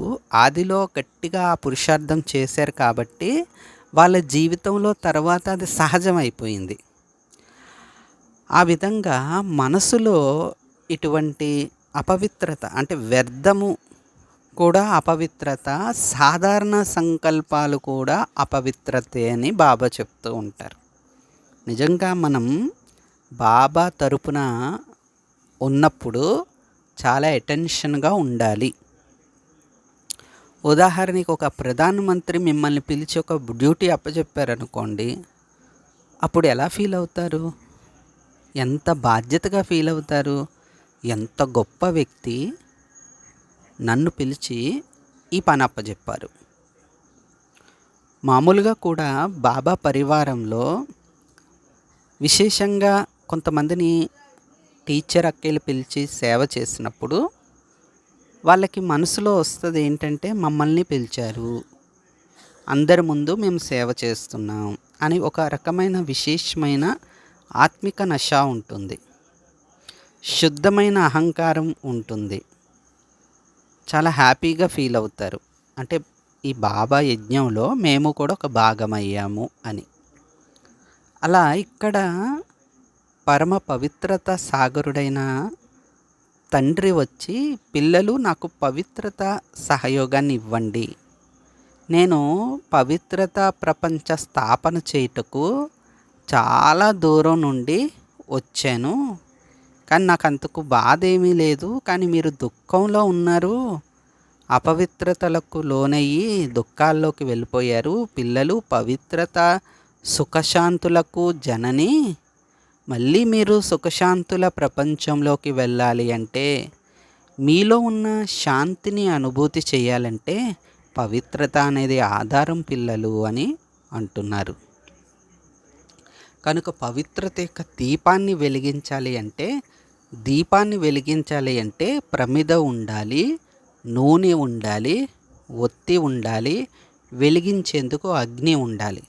ఆదిలో గట్టిగా ఆ పురుషార్థం చేశారు కాబట్టి వాళ్ళ జీవితంలో తర్వాత అది సహజమైపోయింది. ఆ విధంగా మనసులో ఇటువంటి అపవిత్రత అంటే వ్యర్థము కూడా అపవిత్రత, సాధారణ సంకల్పాలు కూడా అపవిత్రతే అని బాబా చెప్తూ ఉంటారు. నిజంగా మనం బాబా తరపున ఉన్నప్పుడు చాలా అటెన్షన్గా ఉండాలి. ఉదాహరణకి ఒక ప్రధానమంత్రి మిమ్మల్ని పిలిచి ఒక డ్యూటీ అప్పచెప్పారనుకోండి, అప్పుడు ఎలా ఫీల్ అవుతారు? ఎంత బాధ్యతగా ఫీల్ అవుతారు? ఎంత గొప్ప వ్యక్తి నన్ను పిలిచి ఈ పని అప్పచెప్పారు. మామూలుగా కూడా బాబా పరివారంలో విశేషంగా కొంతమందిని టీచర్ అక్కలు పిలిచి సేవ చేసినప్పుడు వాళ్ళకి మనసులో వస్తుంది ఏంటంటే, మమ్మల్ని పిలిచారు, అందరి ముందు మేము సేవ చేస్తున్నాం అని ఒక రకమైన విశేషమైన ఆత్మిక నశ ఉంటుంది. శుద్ధమైన అహంకారం ఉంటుంది. చాలా హ్యాపీగా ఫీల్ అవుతారు. అంటే ఈ బాబా యజ్ఞంలో మేము కూడా ఒక భాగమయ్యాము అని. అలా ఇక్కడ పరమ పవిత్రత సాగరుడైన తండ్రి వచ్చి, పిల్లలు నాకు పవిత్రత సహయోగాన్ని ఇవ్వండి, నేను పవిత్రత ప్రపంచ స్థాపన చేయుటకు చాలా దూరం నుండి వచ్చాను, కానీ నాకు అంతకు బాధ ఏమీ లేదు, కానీ మీరు దుఃఖంలో ఉన్నారు, అపవిత్రతలకు లోనయ్యి దుఃఖాల్లోకి వెళ్ళిపోయారు. పిల్లలు పవిత్రత సుఖశాంతులకు జనని, మళ్ళీ మీరు సుఖశాంతుల ప్రపంచంలోకి వెళ్ళాలి అంటే, మీలో ఉన్న శాంతిని అనుభూతి చేయాలంటే పవిత్రత అనేది ఆధారం పిల్లలు అని అంటున్నారు. కనుక పవిత్రత యొక్క దీపాన్ని వెలిగించాలి అంటే ప్రమిద ఉండాలి, నూనె ఉండాలి, ఒత్తి ఉండాలి, వెలిగించేందుకు అగ్ని ఉండాలి,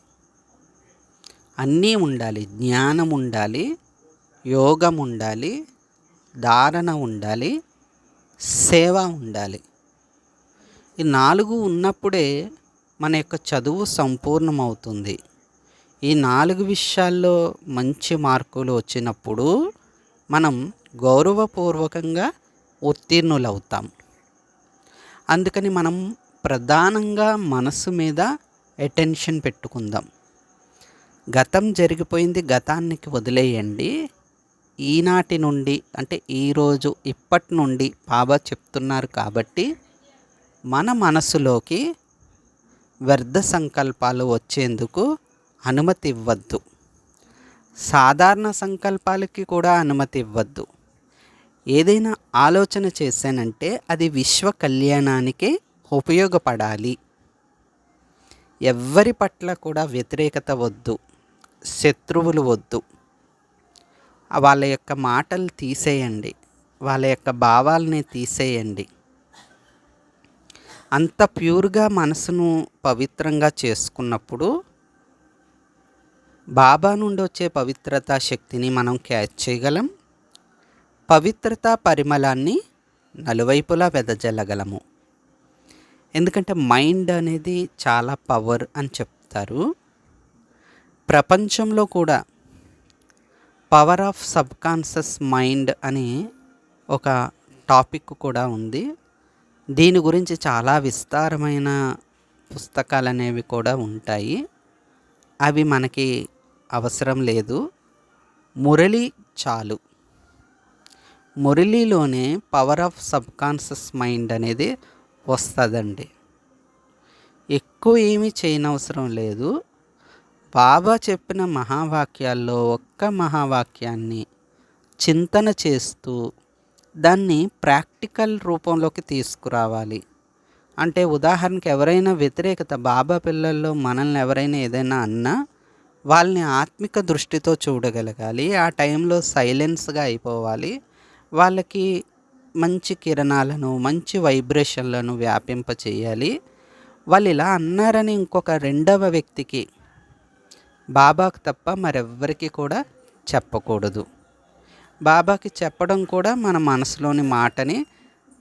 అన్నీ ఉండాలి. జ్ఞానం ఉండాలి, యోగం ఉండాలి, ధారణ ఉండాలి, సేవ ఉండాలి. ఈ 4 ఉన్నప్పుడే మన యొక్క చదువు సంపూర్ణమవుతుంది. ఈ 4 విషయాల్లో మంచి మార్కులు వచ్చినప్పుడు మనం గౌరవపూర్వకంగా ఉత్తీర్ణులవుతాం. అందుకని మనం ప్రధానంగా మనసు మీద అటెన్షన్ పెట్టుకుందాం. గతం జరిగిపోయింది, గతానికి వదిలేయండి. ఈనాటి నుండి అంటే ఈరోజు, ఇప్పటి నుండి బాబా చెప్తున్నారు కాబట్టి మన మనసులోకి వ్యర్థ సంకల్పాలు వచ్చేందుకు అనుమతి ఇవ్వద్దు. సాధారణ సంకల్పాలకి కూడా అనుమతి ఇవ్వద్దు. ఏదైనా ఆలోచన చేశానంటే అది విశ్వ కళ్యాణానికి ఉపయోగపడాలి. ఎవ్వరి పట్ల కూడా వ్యతిరేకత వద్దు, శత్రువులు వద్దు. వాళ్ళ యొక్క మాటలు తీసేయండి, వాళ్ళ యొక్క భావాలని తీసేయండి. అంత ప్యూర్గా మనసును పవిత్రంగా చేసుకున్నప్పుడు బాబా నుండి వచ్చే పవిత్రతా శక్తిని మనం క్యాచ్ చేయగలం. పవిత్రతా పరిమళాన్ని నలువైపులా వెదజల్లగలము. ఎందుకంటే మైండ్ అనేది చాలా పవర్ అని చెప్తారు. ప్రపంచంలో కూడా పవర్ ఆఫ్ సబ్కాన్షియస్ మైండ్ అని ఒక టాపిక్ కూడా ఉంది. దీని గురించి చాలా విస్తారమైన పుస్తకాలు అనేవి కూడా ఉంటాయి. అవి మనకి అవసరం లేదు. మురళి చాలు. మురళిలోనే పవర్ ఆఫ్ సబ్కాన్షియస్ మైండ్ అనేది వస్తుందండి. ఎక్కువ ఏమీ చేయనవసరం లేదు. బాబా చెప్పిన మహావాక్యాల్లో ఒక్క మహావాక్యాన్ని చింతన చేస్తూ దాన్ని ప్రాక్టికల్ రూపంలోకి తీసుకురావాలి. అంటే ఉదాహరణకి ఎవరైనా వ్యతిరేకత బాబా పిల్లల్లో మనల్ని ఎవరైనా ఏదైనా అన్నా వాళ్ళని ఆత్మిక దృష్టితో చూడగలగాలి. ఆ టైంలో సైలెన్స్గా అయిపోవాలి. వాళ్ళకి మంచి కిరణాలను మంచి వైబ్రేషన్లను వ్యాపింపచేయాలి. వాళ్ళు ఇలా అన్నారని ఇంకొక రెండవ వ్యక్తికి బాబాకు తప్ప మరెవ్వరికి కూడా చెప్పకూడదు. బాబాకి చెప్పడం కూడా మన మనసులోని మాటని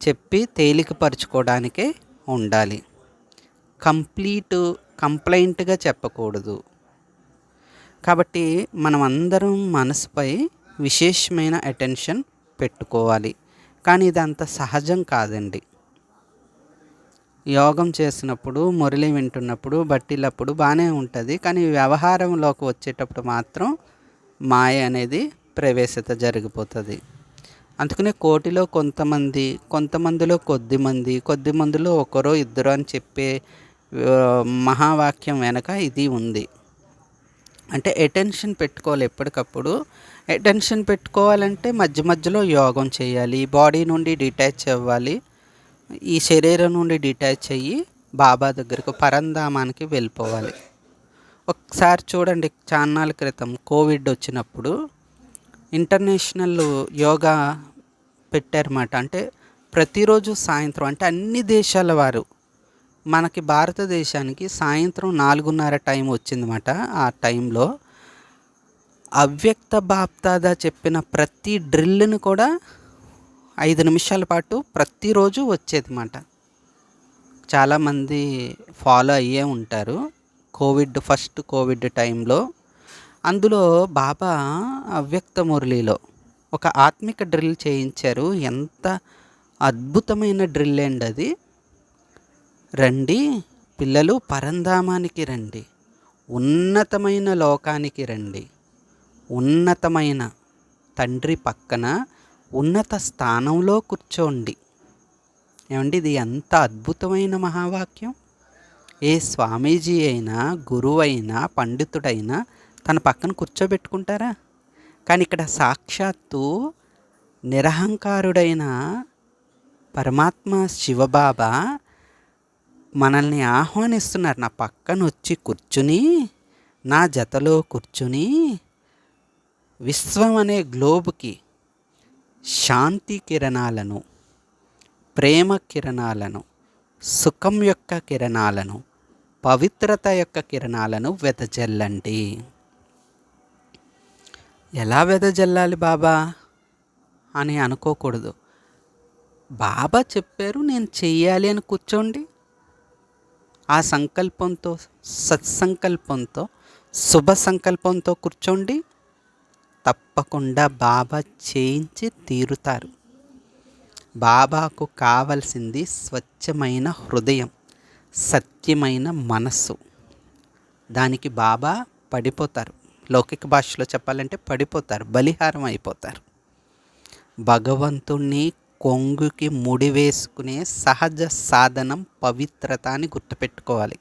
చెప్పి తేలికపరుచుకోవడానికే ఉండాలి. కంప్లైంట్గా చెప్పకూడదు. కాబట్టి మనం అందరం మనసుపై విశేషమైన అటెన్షన్ పెట్టుకోవాలి. కానీ ఇది అంత సహజం కాదండి. యోగం చేసినప్పుడు, మురళి వింటున్నప్పుడు, బట్టిలప్పుడు బాగానే ఉంటుంది. కానీ వ్యవహారంలోకి వచ్చేటప్పుడు మాత్రం మాయ అనేది ప్రవేశత జరిగిపోతుంది. అందుకనే కోటిలో కొంతమంది, కొంతమందిలో కొద్దిమందిలో ఒకరో ఇద్దరు అని చెప్పే మహావాక్యం వెనక ఇది ఉంది. అంటే అటెన్షన్ పెట్టుకోవాలి. ఎప్పటికప్పుడు అటెన్షన్ పెట్టుకోవాలంటే మధ్య మధ్యలో యోగం చేయాలి. బాడీ నుండి డిటాచ్ అవ్వాలి. ఈ శరీరం నుండి డిటాచ్ అయ్యి బాబా దగ్గరకు పరంధామానికి వెళ్ళిపోవాలి. ఒకసారి చూడండి, చాన్నాళ్ళ క్రితం కోవిడ్ వచ్చినప్పుడు ఇంటర్నేషనల్ యోగా పెట్టారన్నమాట. అంటే ప్రతిరోజు సాయంత్రం, అంటే అన్ని దేశాల వారు, మనకి భారతదేశానికి సాయంత్రం 4:30 టైం వచ్చిందన్నమాట. ఆ టైంలో అవ్యక్త బాప్దాదా చెప్పిన ప్రతి డ్రిల్ని కూడా 5 నిమిషాల పాటు ప్రతిరోజు వచ్చేదన్నమాట. చాలామంది ఫాలో అయ్యే ఉంటారు. ఫస్ట్ కోవిడ్ టైంలో అందులో బాబా అవ్యక్త మురళిలో ఒక ఆత్మిక డ్రిల్ చేయించారు. ఎంత అద్భుతమైన డ్రిల్ అండి అది. రండి పిల్లలు, పరంధామానికి రండి, ఉన్నతమైన లోకానికి రండి, ఉన్నతమైన తండ్రి పక్కన ఉన్నత స్థానంలో కూర్చోండి. ఏమండి, ఇది ఎంత అద్భుతమైన మహావాక్యం. ఏ స్వామీజీ అయినా, గురువైనా, పండితుడైనా తన పక్కన కూర్చోబెట్టుకుంటారా? కానీ ఇక్కడ సాక్షాత్తు నిరహంకారుడైన పరమాత్మ శివబాబా మనల్ని ఆహ్వానిస్తున్నారు. నా పక్కన వచ్చి కూర్చుని, నా జతలో కూర్చుని విశ్వం అనే గ్లోబ్కి శాంతి కిరణాలను, ప్రేమ కిరణాలను, సుఖం యొక్క కిరణాలను, పవిత్రత యొక్క కిరణాలను వెదజల్లండి. ఎలా వెదజల్లాలి బాబా అని అనుకోకూడదు. బాబా చెప్పారు, నేను చెయ్యాలి అని కూర్చోండి. ఆ సంకల్పంతో, సత్సంకల్పంతో, శుభ సంకల్పంతో కూర్చోండి. తప్పకుండా బాబా చేయించి తీరుతారు. బాబాకు కావలసింది స్వచ్ఛమైన హృదయం, సత్యమైన మనస్సు. దానికి బాబా పడిపోతారు. లౌకిక భాషలో చెప్పాలంటే పడిపోతారు, బలిహారం అయిపోతారు. భగవంతుణ్ణి కొంగుకి ముడివేసుకునే సహజ సాధనం పవిత్రత అని గుర్తుపెట్టుకోవాలి.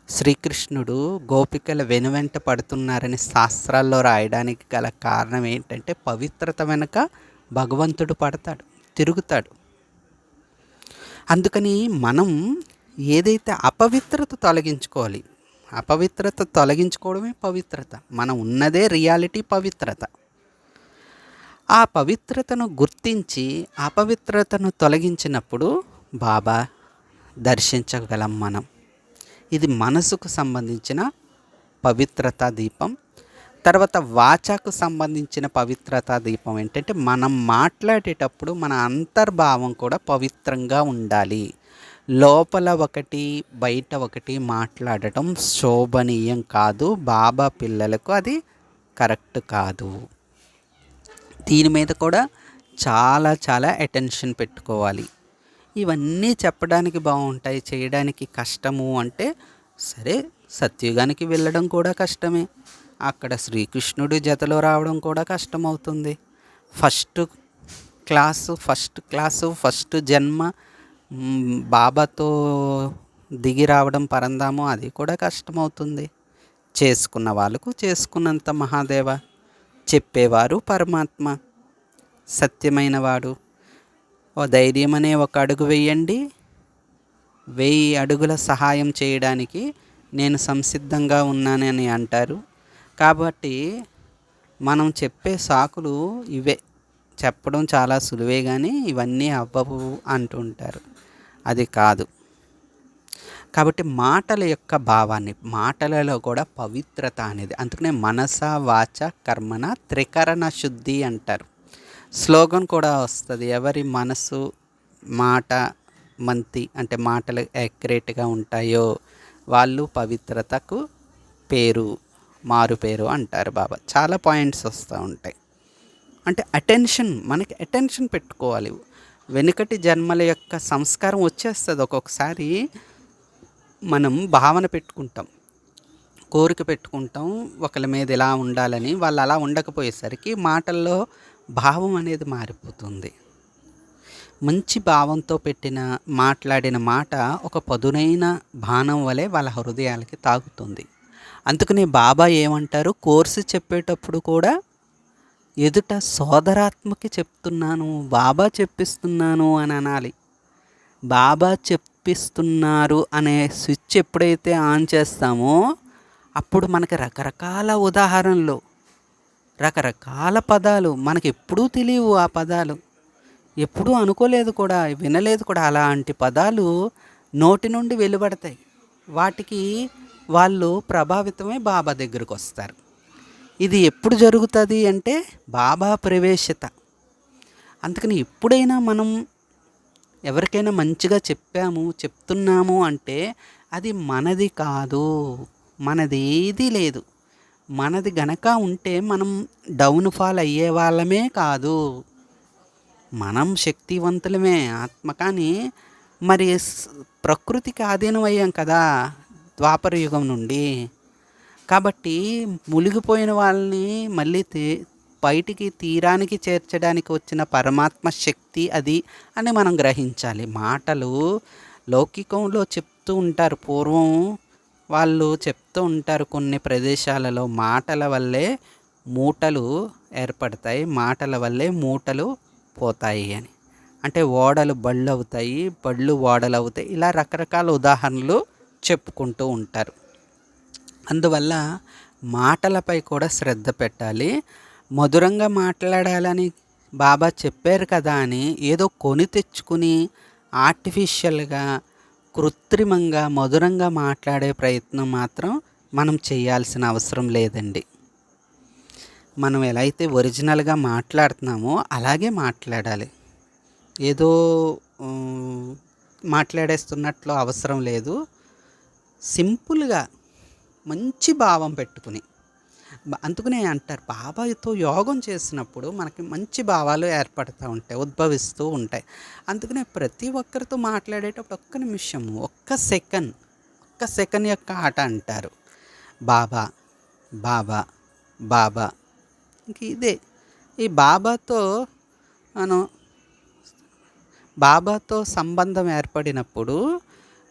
శ్రీకృష్ణుడు గోపికల వెనువెంట పడుతున్నారని శాస్త్రాల్లో రాయడానికి గల కారణం ఏంటంటే, పవిత్రత వెనుక భగవంతుడు పడతాడు, తిరుగుతాడు. అందుకని మనం ఏదైతే అపవిత్రత తొలగించుకోవాలి. అపవిత్రత తొలగించుకోవడమే పవిత్రత. మనం ఉన్నదే రియాలిటీ పవిత్రత. ఆ పవిత్రతను గుర్తించి అపవిత్రతను తొలగించినప్పుడు బాబా దర్శించగలం మనం. ఇది మనసుకు సంబంధించిన పవిత్రతా దీపం. తర్వాత వాచాకు సంబంధించిన పవిత్రతా దీపం ఏంటంటే, మనం మాట్లాడేటప్పుడు మన అంతర్భావం కూడా పవిత్రంగా ఉండాలి. లోపల ఒకటి బయట ఒకటి మాట్లాడటం శోభనీయం కాదు. బాబా పిల్లలకు అది కరెక్ట్ కాదు. దీని మీద కూడా చాలా చాలా అటెన్షన్ పెట్టుకోవాలి. ఇవన్నీ చెప్పడానికి బాగుంటాయి, చేయడానికి కష్టము అంటే, సరే సత్యుగానికి వెళ్ళడం కూడా కష్టమే. అక్కడ శ్రీకృష్ణుడి జతలో రావడం కూడా కష్టమవుతుంది. ఫస్ట్ క్లాసు ఫస్ట్ జన్మ బాబాతో దిగి రావడం పరంధాము, అది కూడా కష్టమవుతుంది. చేసుకున్న వాళ్ళకు చేసుకున్నంత మహాదేవ, చెప్పేవారు పరమాత్మ, సత్యమైనవాడు. ఓ ధైర్యం అనే ఒక అడుగు వేయండి, 1000 అడుగుల సహాయం చేయడానికి నేను సంసిద్ధంగా ఉన్నానని అంటారు. కాబట్టి మనం చెప్పే సాకులు ఇవే. చెప్పడం చాలా సులువే కానీ ఇవన్నీ అవ్వవు అంటుంటారు. అది కాదు. కాబట్టి మాటల యొక్క భావాన్ని, మాటలలో కూడా పవిత్రత అనేది, అందుకనే మనస వాచ కర్మణ త్రికరణ శుద్ధి అంటారు. స్లోగన్ కూడా వస్తుంది, ఎవరి మనసు మాట మంతి అంటే మాటలు యాక్యురేట్గా ఉంటాయో వాళ్ళు పవిత్రతకు పేరు, మారు పేరు అంటారు బాబా. చాలా పాయింట్స్ వస్తూ ఉంటాయి. అంటే మనకి అటెన్షన్ పెట్టుకోవాలి. వెనుకటి జన్మల యొక్క సంస్కారం వచ్చేస్తుంది. ఒక్కొక్కసారి మనం భావన పెట్టుకుంటాం, కోరిక పెట్టుకుంటాం ఒకళ్ళ మీద ఇలా ఉండాలని, వాళ్ళు అలా ఉండకపోయేసరికి మాటల్లో భావం అనేది మారిపోతుంది. మంచి భావంతో మాట్లాడిన మాట ఒక పదునైన బాణం వలె వాళ్ళ హృదయాలకి తాకుతుంది. అందుకని బాబా ఏమంటారు, కోర్సు చెప్పేటప్పుడు కూడా ఎదుట సోదరాత్మకి చెప్తున్నాను, బాబా చెప్పిస్తున్నాను అని అనాలి. బాబా చెప్పిస్తున్నారు అనే స్విచ్ ఎప్పుడైతే ఆన్ చేస్తామో అప్పుడు మనకి రకరకాల ఉదాహరణలు, రకరకాల పదాలు, మనకి ఎప్పుడూ తెలియవు. ఆ పదాలు ఎప్పుడూ అనుకోలేదు కూడా, వినలేదు కూడా. అలాంటి పదాలు నోటి నుండి వెలువడతాయి. వాటికి వాళ్ళు ప్రభావితమై బాబా దగ్గరకు వస్తారు. ఇది ఎప్పుడు జరుగుతుంది అంటే బాబా ప్రవేశత. అందుకని ఎప్పుడైనా మనం ఎవరికైనా మంచిగా చెప్తున్నాము అంటే అది మనది కాదు, మనదేదీ లేదు. మనది గనక ఉంటే మనం డౌన్ఫాల్ అయ్యే వాళ్ళమే కాదు, మనం శక్తివంతులమే ఆత్మ. కానీ మరి ప్రకృతికి ఆధీనం అయ్యాం కదా ద్వాపర యుగం నుండి. కాబట్టి మునిగిపోయిన వాళ్ళని మళ్ళీ బయటికి తీరానికి చేర్చడానికి వచ్చిన పరమాత్మ శక్తి అది అని మనం గ్రహించాలి. మాటలు లౌకికంలో చెప్తూ ఉంటారు, పూర్వం వాళ్ళు చెప్తూ ఉంటారు కొన్ని ప్రదేశాలలో, మాటల వల్లే మూటలు ఏర్పడతాయి, మాటల వల్లే మూటలు పోతాయి అని. అంటే ఓడలు బళ్ళు అవుతాయి, బళ్ళు ఓడలు అవుతాయి. ఇలా రకరకాల ఉదాహరణలు చెప్పుకుంటూ ఉంటారు. అందువల్ల మాటలపై కూడా శ్రద్ధ పెట్టాలి. మధురంగా మాట్లాడాలని బాబా చెప్పారు కదా అని ఏదో కొని తెచ్చుకుని ఆర్టిఫిషియల్గా, కృత్రిమంగా, మధురంగా మాట్లాడే ప్రయత్నం మాత్రం మనం చేయాల్సిన అవసరం లేదండి. మనం ఎలా అయితే ఒరిజినల్గా మాట్లాడుతున్నామో అలాగే మాట్లాడాలి. ఏదో మాట్లాడేస్తున్నట్లు అవసరం లేదు. సింపుల్గా మంచి భావం పెట్టుకుని, అందుకనే అంటారు బాబాతో యోగం చేసినప్పుడు మనకి మంచి భావాలు ఏర్పడుతూ ఉంటాయి, ఉద్భవిస్తూ ఉంటాయి. అందుకనే ప్రతి ఒక్కరితో మాట్లాడేటప్పుడు ఒక్క నిమిషం, ఒక్క సెకండ్ యొక్క ఆట అంటారు. బాబా బాబా బాబా. ఇంక ఇదే ఈ బాబాతో సంబంధం ఏర్పడినప్పుడు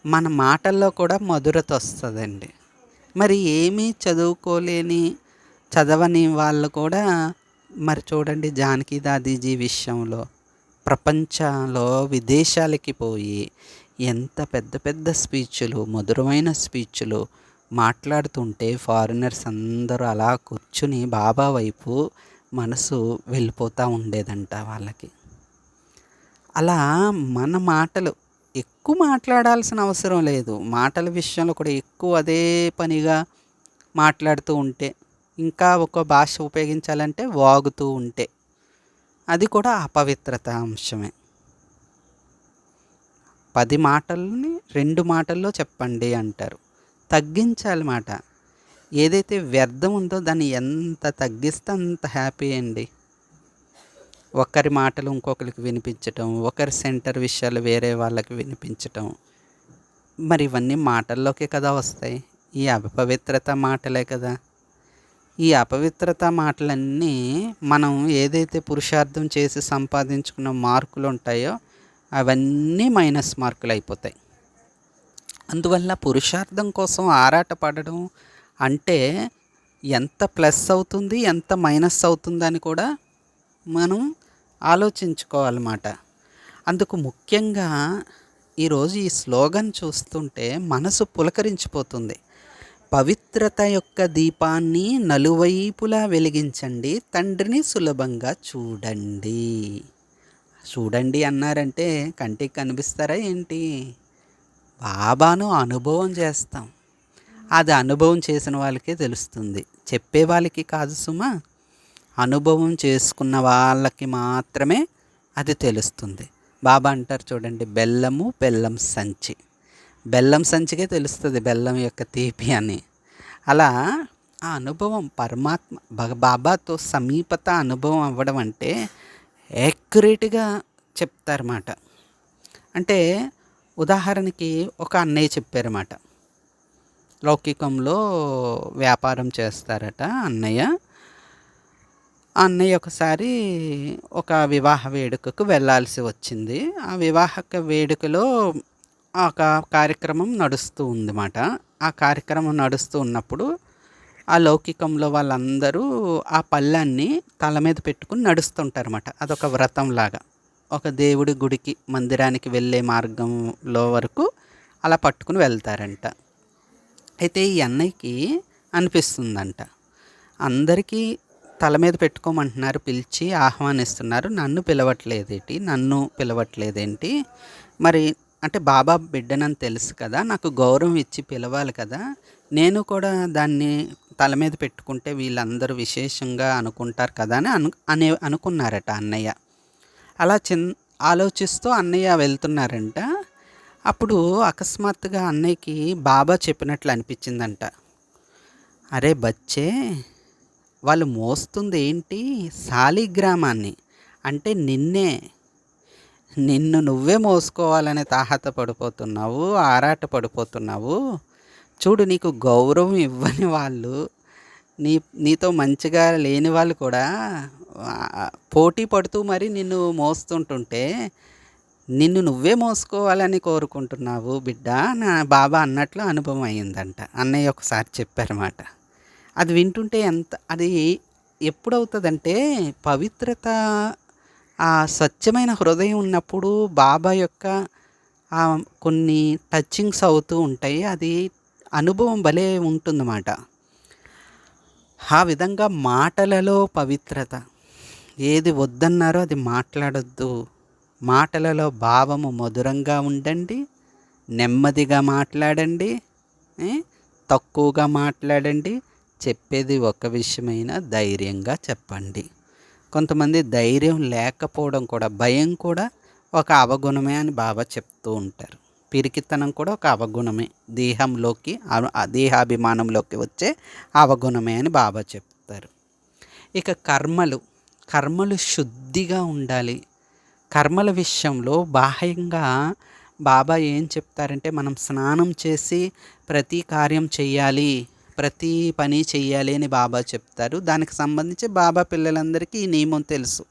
మన మాటల్లో కూడా మధురత వస్తుందండి. మరి ఏమీ చదవని వాళ్ళు కూడా మరి చూడండి, జానకి దాదీజీ విషయంలో ప్రపంచంలో విదేశాలకి పోయి ఎంత పెద్ద పెద్ద స్పీచ్లు, మధురమైన స్పీచ్లు మాట్లాడుతుంటే ఫారినర్స్ అందరూ అలా కూర్చుని బాబా వైపు మనసు వెళ్ళిపోతూ ఉండేదంట వాళ్ళకి. అలా మన మాటలు ఎక్కువ మాట్లాడాల్సిన అవసరం లేదు. మాటల విషయంలో కూడా ఎక్కువ అదే పనిగా మాట్లాడుతూ ఉంటే, ఇంకా ఒక భాష ఉపయోగించాలంటే వాగుతూ ఉంటే, అది కూడా అపవిత్రత అంశమే. 10 మాటల్ని 2 మాటల్లో చెప్పండి అంటారు. తగ్గించాలి మాట. ఏదైతే వ్యర్థం ఉందో దాన్ని ఎంత తగ్గిస్తే అంత హ్యాపీ అండి. ఒకరి మాటలు ఇంకొకరికి వినిపించటం, ఒకరి సెంటర్ విషయాలు వేరే వాళ్ళకి వినిపించటం, మరి ఇవన్నీ మాటల్లోకే కదా వస్తాయి. ఈ అపవిత్రత మాటలే కదా. ఈ అపవిత్రత మాటలన్నీ మనం ఏదైతే పురుషార్థం చేసి సంపాదించుకున్న మార్కులు ఉంటాయో అవన్నీ మైనస్ మార్కులు అయిపోతాయి. అందువల్ల పురుషార్థం కోసం ఆరాటపడడం, అంటే ఎంత ప్లస్ అవుతుంది, ఎంత మైనస్ అవుతుందని కూడా మనం ఆలోచించుకోవాలన్నమాట. అందుకు ముఖ్యంగా ఈరోజు ఈ స్లోగన్ చూస్తుంటే మనసు పులకరించిపోతుంది. పవిత్రత యొక్క దీపాన్ని నలువైపులా వెలిగించండి, తండ్రిని సులభంగా చూడండి. చూడండి అన్నారంటే కంటికి కనిపిస్తారా ఏంటి? బాబాను అనుభవం చేస్తాం. అది అనుభవం చేసిన వాళ్ళకే తెలుస్తుంది, చెప్పే వాళ్ళకి కాదు సుమా. అనుభవం చేసుకున్న వాళ్ళకి మాత్రమే అది తెలుస్తుంది. బాబా అంటారు చూడండి, బెల్లము బెల్లం సంచి. బెల్లం సంచికే తెలుస్తుంది బెల్లం యొక్క తీపి అని. అలా ఆ అనుభవం పరమాత్మ బాబాతో సమీపత అనుభవం అవ్వడం అంటే యాక్యురేట్గా చెప్తారన్నమాట. అంటే ఉదాహరణకి ఒక అన్నయ్య చెప్పారన్నమాట. లౌకికంలో వ్యాపారం చేస్తారట అన్నయ్య. ఆ అన్నయ్య ఒకసారి ఒక వివాహ వేడుకకు వెళ్ళాల్సి వచ్చింది. ఆ వివాహక వేడుకలో ఒక కార్యక్రమం నడుస్తూ ఉందన్నమాట. ఆ కార్యక్రమం నడుస్తూ ఉన్నప్పుడు ఆ లౌకికంలో వాళ్ళందరూ ఆ పళ్ళాన్ని తల మీద పెట్టుకుని నడుస్తుంటారన్నమాట. అదొక వ్రతంలాగా. ఒక దేవుడి గుడికి మందిరానికి వెళ్ళే మార్గంలో వరకు అలా పట్టుకుని వెళ్తారంట. అయితే ఈ అన్నయ్యకి అనిపిస్తుందంట, అందరికీ తల మీద పెట్టుకోమంటున్నారు, పిలిచి ఆహ్వానిస్తున్నారు, నన్ను పిలవట్లేదేంటి మరి? అంటే బాబా బిడ్డనని తెలుసు కదా, నాకు గౌరవం ఇచ్చి పిలవాలి కదా, నేను కూడా దాన్ని తల మీద పెట్టుకుంటే వీళ్ళందరూ విశేషంగా అనుకుంటారు కదా అని అనుకున్నారట అన్నయ్య. అలా ఆలోచిస్తూ అన్నయ్య వెళ్తున్నారంట. అప్పుడు అకస్మాత్తుగా అన్నయ్యకి బాబా చెప్పినట్లు అనిపించిందంట. అరే బచ్చే, వాళ్ళు మోస్తుంది ఏంటి? శాలిగ్రామాన్ని, అంటే నిన్ను నువ్వే మోసుకోవాలని తాహత పడిపోతున్నావు, ఆరాట పడిపోతున్నావు. చూడు, నీకు గౌరవం ఇవ్వని వాళ్ళు, నీతో మంచిగా లేని వాళ్ళు కూడా పోటీ పడుతూ మరి నిన్ను మోస్తుంటుంటే నిన్ను నువ్వే మోసుకోవాలని కోరుకుంటున్నావు బిడ్డ, నా బాబా అన్నట్లు అనుభవం అయ్యిందంట. అన్నయ్య ఒకసారి చెప్పారన్నమాట. అది వింటుంటే అది ఎప్పుడవుతుందంటే పవిత్రత, ఆ స్వచ్ఛమైన హృదయం ఉన్నప్పుడు బాబా యొక్క కొన్ని టచింగ్స్ అవుతూ ఉంటాయి. అది అనుభవం భలే ఉంటుందన్నమాట. ఆ విధంగా మాటలలో పవిత్రత, ఏది వద్దన్నారో అది మాట్లాడొద్దు. మాటలలో భావము మధురంగా ఉండండి, నెమ్మదిగా మాట్లాడండి, తక్కువగా మాట్లాడండి, చెప్పేది ఒక విషయమైనా ధైర్యంగా చెప్పండి. కొంతమంది ధైర్యం లేకపోవడం కూడా, భయం కూడా ఒక అవగుణమే అని బాబా చెప్తూ ఉంటారు. పిరికితనం కూడా ఒక అవగుణమే, దేహాభిమానంలోకి వచ్చే అవగుణమే అని బాబా చెప్తారు. ఇక కర్మలు శుద్ధిగా ఉండాలి. కర్మల విషయంలో బాహ్యంగా బాబా ఏం చెప్తారంటే, మనం స్నానం చేసి ప్రతి కార్యం చెయ్యాలి, ప్రతి పని చెయ్యాలి అని బాబా చెప్తారు. దానికి సంబంధించి బాబా పిల్లలందరికీ ఈ నియమం తెలుసు.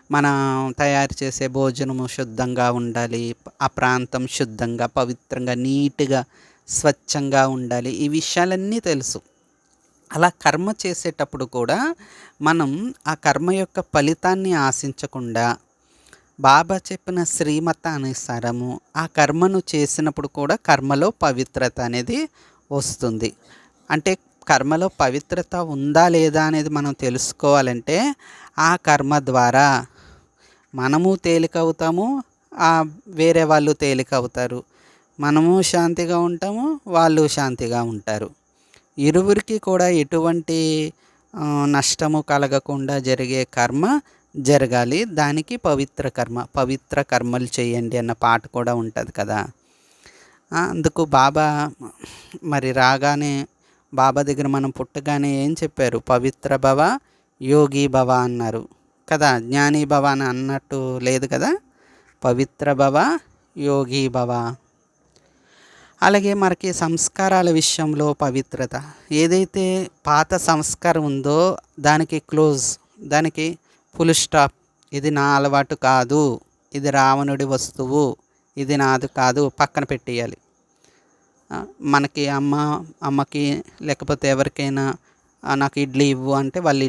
మనం తయారు చేసే భోజనము శుద్ధంగా ఉండాలి, ఆ ప్రాంతం శుద్ధంగా, పవిత్రంగా, నీట్గా, స్వచ్ఛంగా ఉండాలి. ఈ విషయాలన్నీ తెలుసు. అలా కర్మ చేసేటప్పుడు కూడా మనం ఆ కర్మ యొక్క ఫలితాన్ని ఆశించకుండా బాబా చెప్పిన శ్రీమతానుసారము ఆ కర్మను చేసినప్పుడు కూడా కర్మలో పవిత్రత అనేది వస్తుంది. అంటే కర్మలో పవిత్రత ఉందా లేదా అనేది మనం తెలుసుకోవాలంటే ఆ కర్మ ద్వారా మనము తేలికవుతాము, వేరే వాళ్ళు తేలికవుతారు. మనము శాంతిగా ఉంటాము, వాళ్ళు శాంతిగా ఉంటారు. ఇరువురికి కూడా ఎటువంటి నష్టము కలగకుండా జరిగే కర్మ జరగాలి. దానికి పవిత్ర కర్మలు చేయండి అన్న పాట కూడా ఉంటుంది కదా. అందుకు బాబా మరి రాగానే, బాబా దగ్గర మనం పుట్టగానే ఏం చెప్పారు? పవిత్ర భవ, యోగి భవ అన్నారు కదా. జ్ఞాని భవ అని అన్నట్టు లేదు కదా, పవిత్ర భవ, యోగి భవ. అలాగే మనకి సంస్కారాల విషయంలో పవిత్రత, ఏదైతే పాత సంస్కారం ఉందో దానికి దానికి ఫుల్ స్టాప్. ఇది నా అలవాటు కాదు, ఇది రావణుడి వస్తువు, ఇది నాది కాదు, పక్కన పెట్టేయాలి. మనకి అమ్మకి లేకపోతే ఎవరికైనా నాకు ఇడ్లీ ఇవ్వు అంటే వాళ్ళు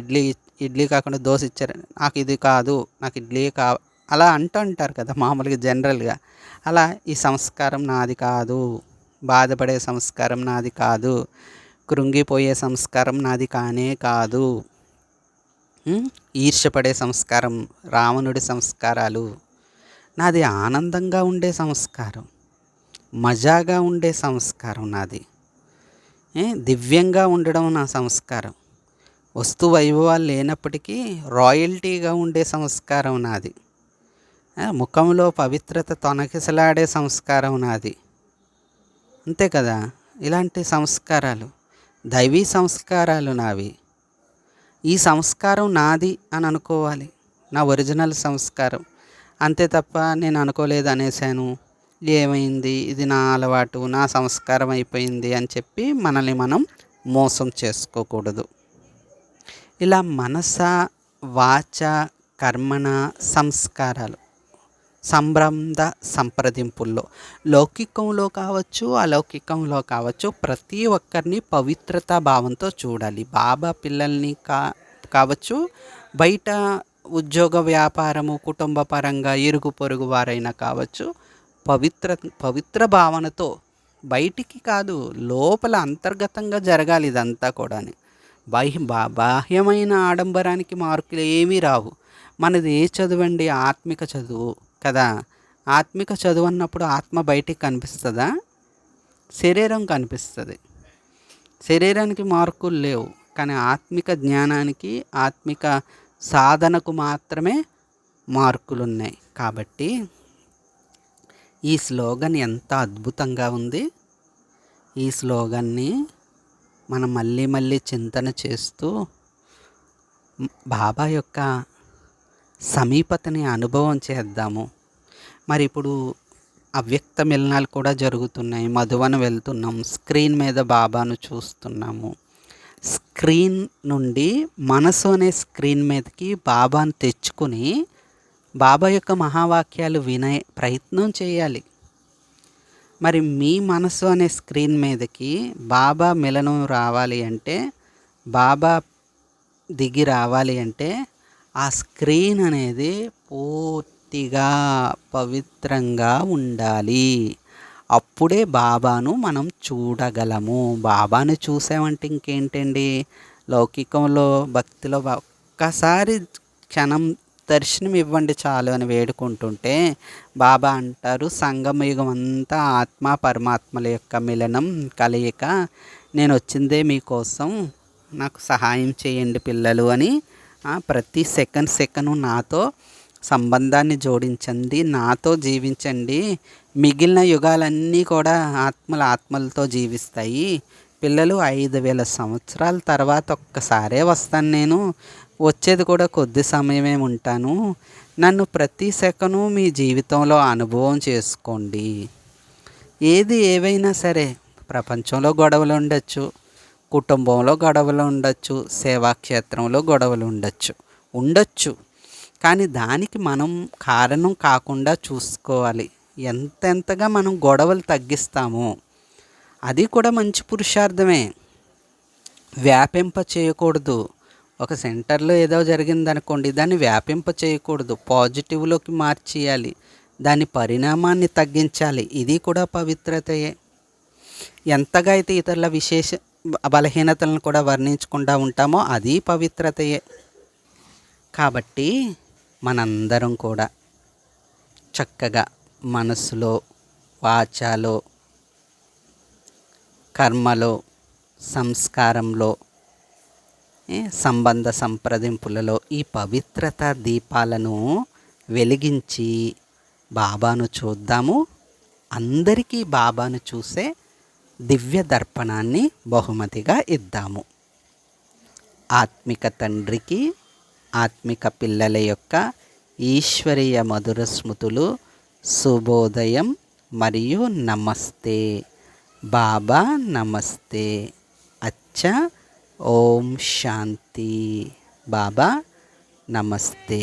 ఇడ్లీ కాకుండా దోశ ఇచ్చారు, నాకు ఇది కాదు, నాకు ఇడ్లీ అలా అంటారు కదా మామూలుగా జనరల్గా. అలా ఈ సంస్కారం నాది కాదు, బాధపడే సంస్కారం నాది కాదు, కృంగిపోయే సంస్కారం నాది కానే కాదు, ఈర్ష్యపడే సంస్కారం రావణుడి సంస్కారాలు. నాది ఆనందంగా ఉండే సంస్కారం, మజాగా ఉండే సంస్కారం నాది, దివ్యంగా ఉండడం నా సంస్కారం, వస్తు వైభవాలు లేనప్పటికీ రాయల్టీగా ఉండే సంస్కారం నాది, ముఖంలో పవిత్రత తొణకిసలాడే సంస్కారం నాది. అంతే కదా, ఇలాంటి సంస్కారాలు దైవీ సంస్కారాలు నావి. ఈ సంస్కారం నాది అని అనుకోవాలి, నా ఒరిజినల్ సంస్కారం. అంతే తప్ప నేను అనుకోలేదు అనేసాను, ఏమైంది, ఇది నా అలవాటు, నా సంస్కారం అయిపోయింది అని చెప్పి మనల్ని మనం మోసం చేసుకోకూడదు. ఇలా మనస వాచ కర్మణ సంస్కారాలు సంబంధ సంప్రదింపుల్లో లౌకికంలో కావచ్చు అలౌకికంలో కావచ్చు ప్రతి ఒక్కరిని పవిత్రతా భావంతో చూడాలి. బాబా పిల్లల్ని కావచ్చు, బయట ఉద్యోగ వ్యాపారము కుటుంబ పరంగా ఇరుగు పొరుగు వారైనా కావచ్చు, పవిత్ర భావనతో బయటికి కాదు లోపల అంతర్గతంగా జరగాలి ఇదంతా కూడా. బాహ్యమైన ఆడంబరానికి మార్కులు ఏమీ రావు. మనది ఏ చదువండి, ఆత్మిక చదువు కదా. ఆత్మిక చదువు అన్నప్పుడు ఆత్మ బయటికి కనిపిస్తుందా? శరీరం కనిపిస్తుంది. శరీరానికి మార్కులు లేవు, కానీ ఆత్మిక జ్ఞానానికి ఆత్మిక సాధనకు మాత్రమే మార్కులు ఉన్నాయి. కాబట్టి ఈ స్లోగన్ ఎంత అద్భుతంగా ఉంది. ఈ స్లోగన్ని మనం మళ్ళీ మళ్ళీ చింతన చేస్తూ బాబా యొక్క సమీపతని అనుభవం చేద్దాము. మరి ఇప్పుడు అవ్యక్త మిలనాలు కూడా జరుగుతున్నాయి. మధువన వెళ్తున్నాం, స్క్రీన్ మీద బాబాను చూస్తున్నాము. స్క్రీన్ నుండి మనసు అనే స్క్రీన్ మీదకి బాబాను తెచ్చుకుని బాబా యొక్క మహావాక్యాలు వినే ప్రయత్నం చేయాలి. మరి మీ మనసు అనే స్క్రీన్ మీదకి బాబా మిలనం రావాలి అంటే, బాబా దిగి రావాలి అంటే ఆ స్క్రీన్ అనేది పూర్తిగా పవిత్రంగా ఉండాలి. అప్పుడే బాబాను మనం చూడగలము. బాబాను చూసామంటే ఇంకేంటండి, లౌకికంలో భక్తిలో ఒక్కసారి క్షణం దర్శనం ఇవ్వండి చాలు అని వేడుకుంటుంటే బాబా అంటారు, సంగమయుగం అంతా ఆత్మ పరమాత్మల యొక్క మిలనం కలయిక, నేను వచ్చిందే మీకోసం, నాకు సహాయం చేయండి పిల్లలు అని ప్రతి సెకండ్ నాతో సంబంధాన్ని జోడించండి, నాతో జీవించండి. మిగిలిన యుగాలన్నీ కూడా ఆత్మలతో జీవిస్తాయి. పిల్లలు 5000 సంవత్సరాల తర్వాత ఒక్కసారే వస్తాను, నేను వచ్చేది కూడా కొద్ది సమయమే ఉంటాను. నన్ను ప్రతి సెకను మీ జీవితంలో అనుభవం చేసుకోండి. ఏది ఏవైనా సరే, ప్రపంచంలో గొడవలు ఉండొచ్చు, కుటుంబంలో గొడవలు ఉండొచ్చు, సేవాక్షేత్రంలో గొడవలు ఉండొచ్చు. కానీ దానికి మనం కారణం కాకుండా చూసుకోవాలి. ఎంతెంతగా మనం గొడవలు తగ్గిస్తామో అది కూడా మంచి పురుషార్థమే. వ్యాపింప చేయకూడదు. ఒక సెంటర్లో ఏదో జరిగిందనుకోండి, దాన్ని వ్యాపింప చేయకూడదు, పాజిటివ్లోకి మార్చేయాలి, దాని పరిణామాన్ని తగ్గించాలి. ఇది కూడా పవిత్రతయే. ఎంతగా అయితే ఇతరుల విశేష బలహీనతలను కూడా వర్ణించకుండా ఉంటామో అది పవిత్రతయే. కాబట్టి మనందరం కూడా చక్కగా మనసులో, వాచాలో, కర్మలో, సంస్కారంలో, సంబంధ సంప్రదింపులలో ఈ పవిత్రత దీపాలను వెలిగించి బాబాను చూద్దాము. అందరికీ బాబాను చూసే దివ్య దర్పణాన్ని బహుమతిగా ఇద్దాము. ఆత్మిక తండ్రికి ఆత్మిక పిల్లల యొక్క ఈశ్వరీయ మధుర స్మృతులు, శుభోదయం మరియు నమస్తే. బాబా నమస్తే. అచ్చా. ఓం శాంతి. బాబా నమస్తే.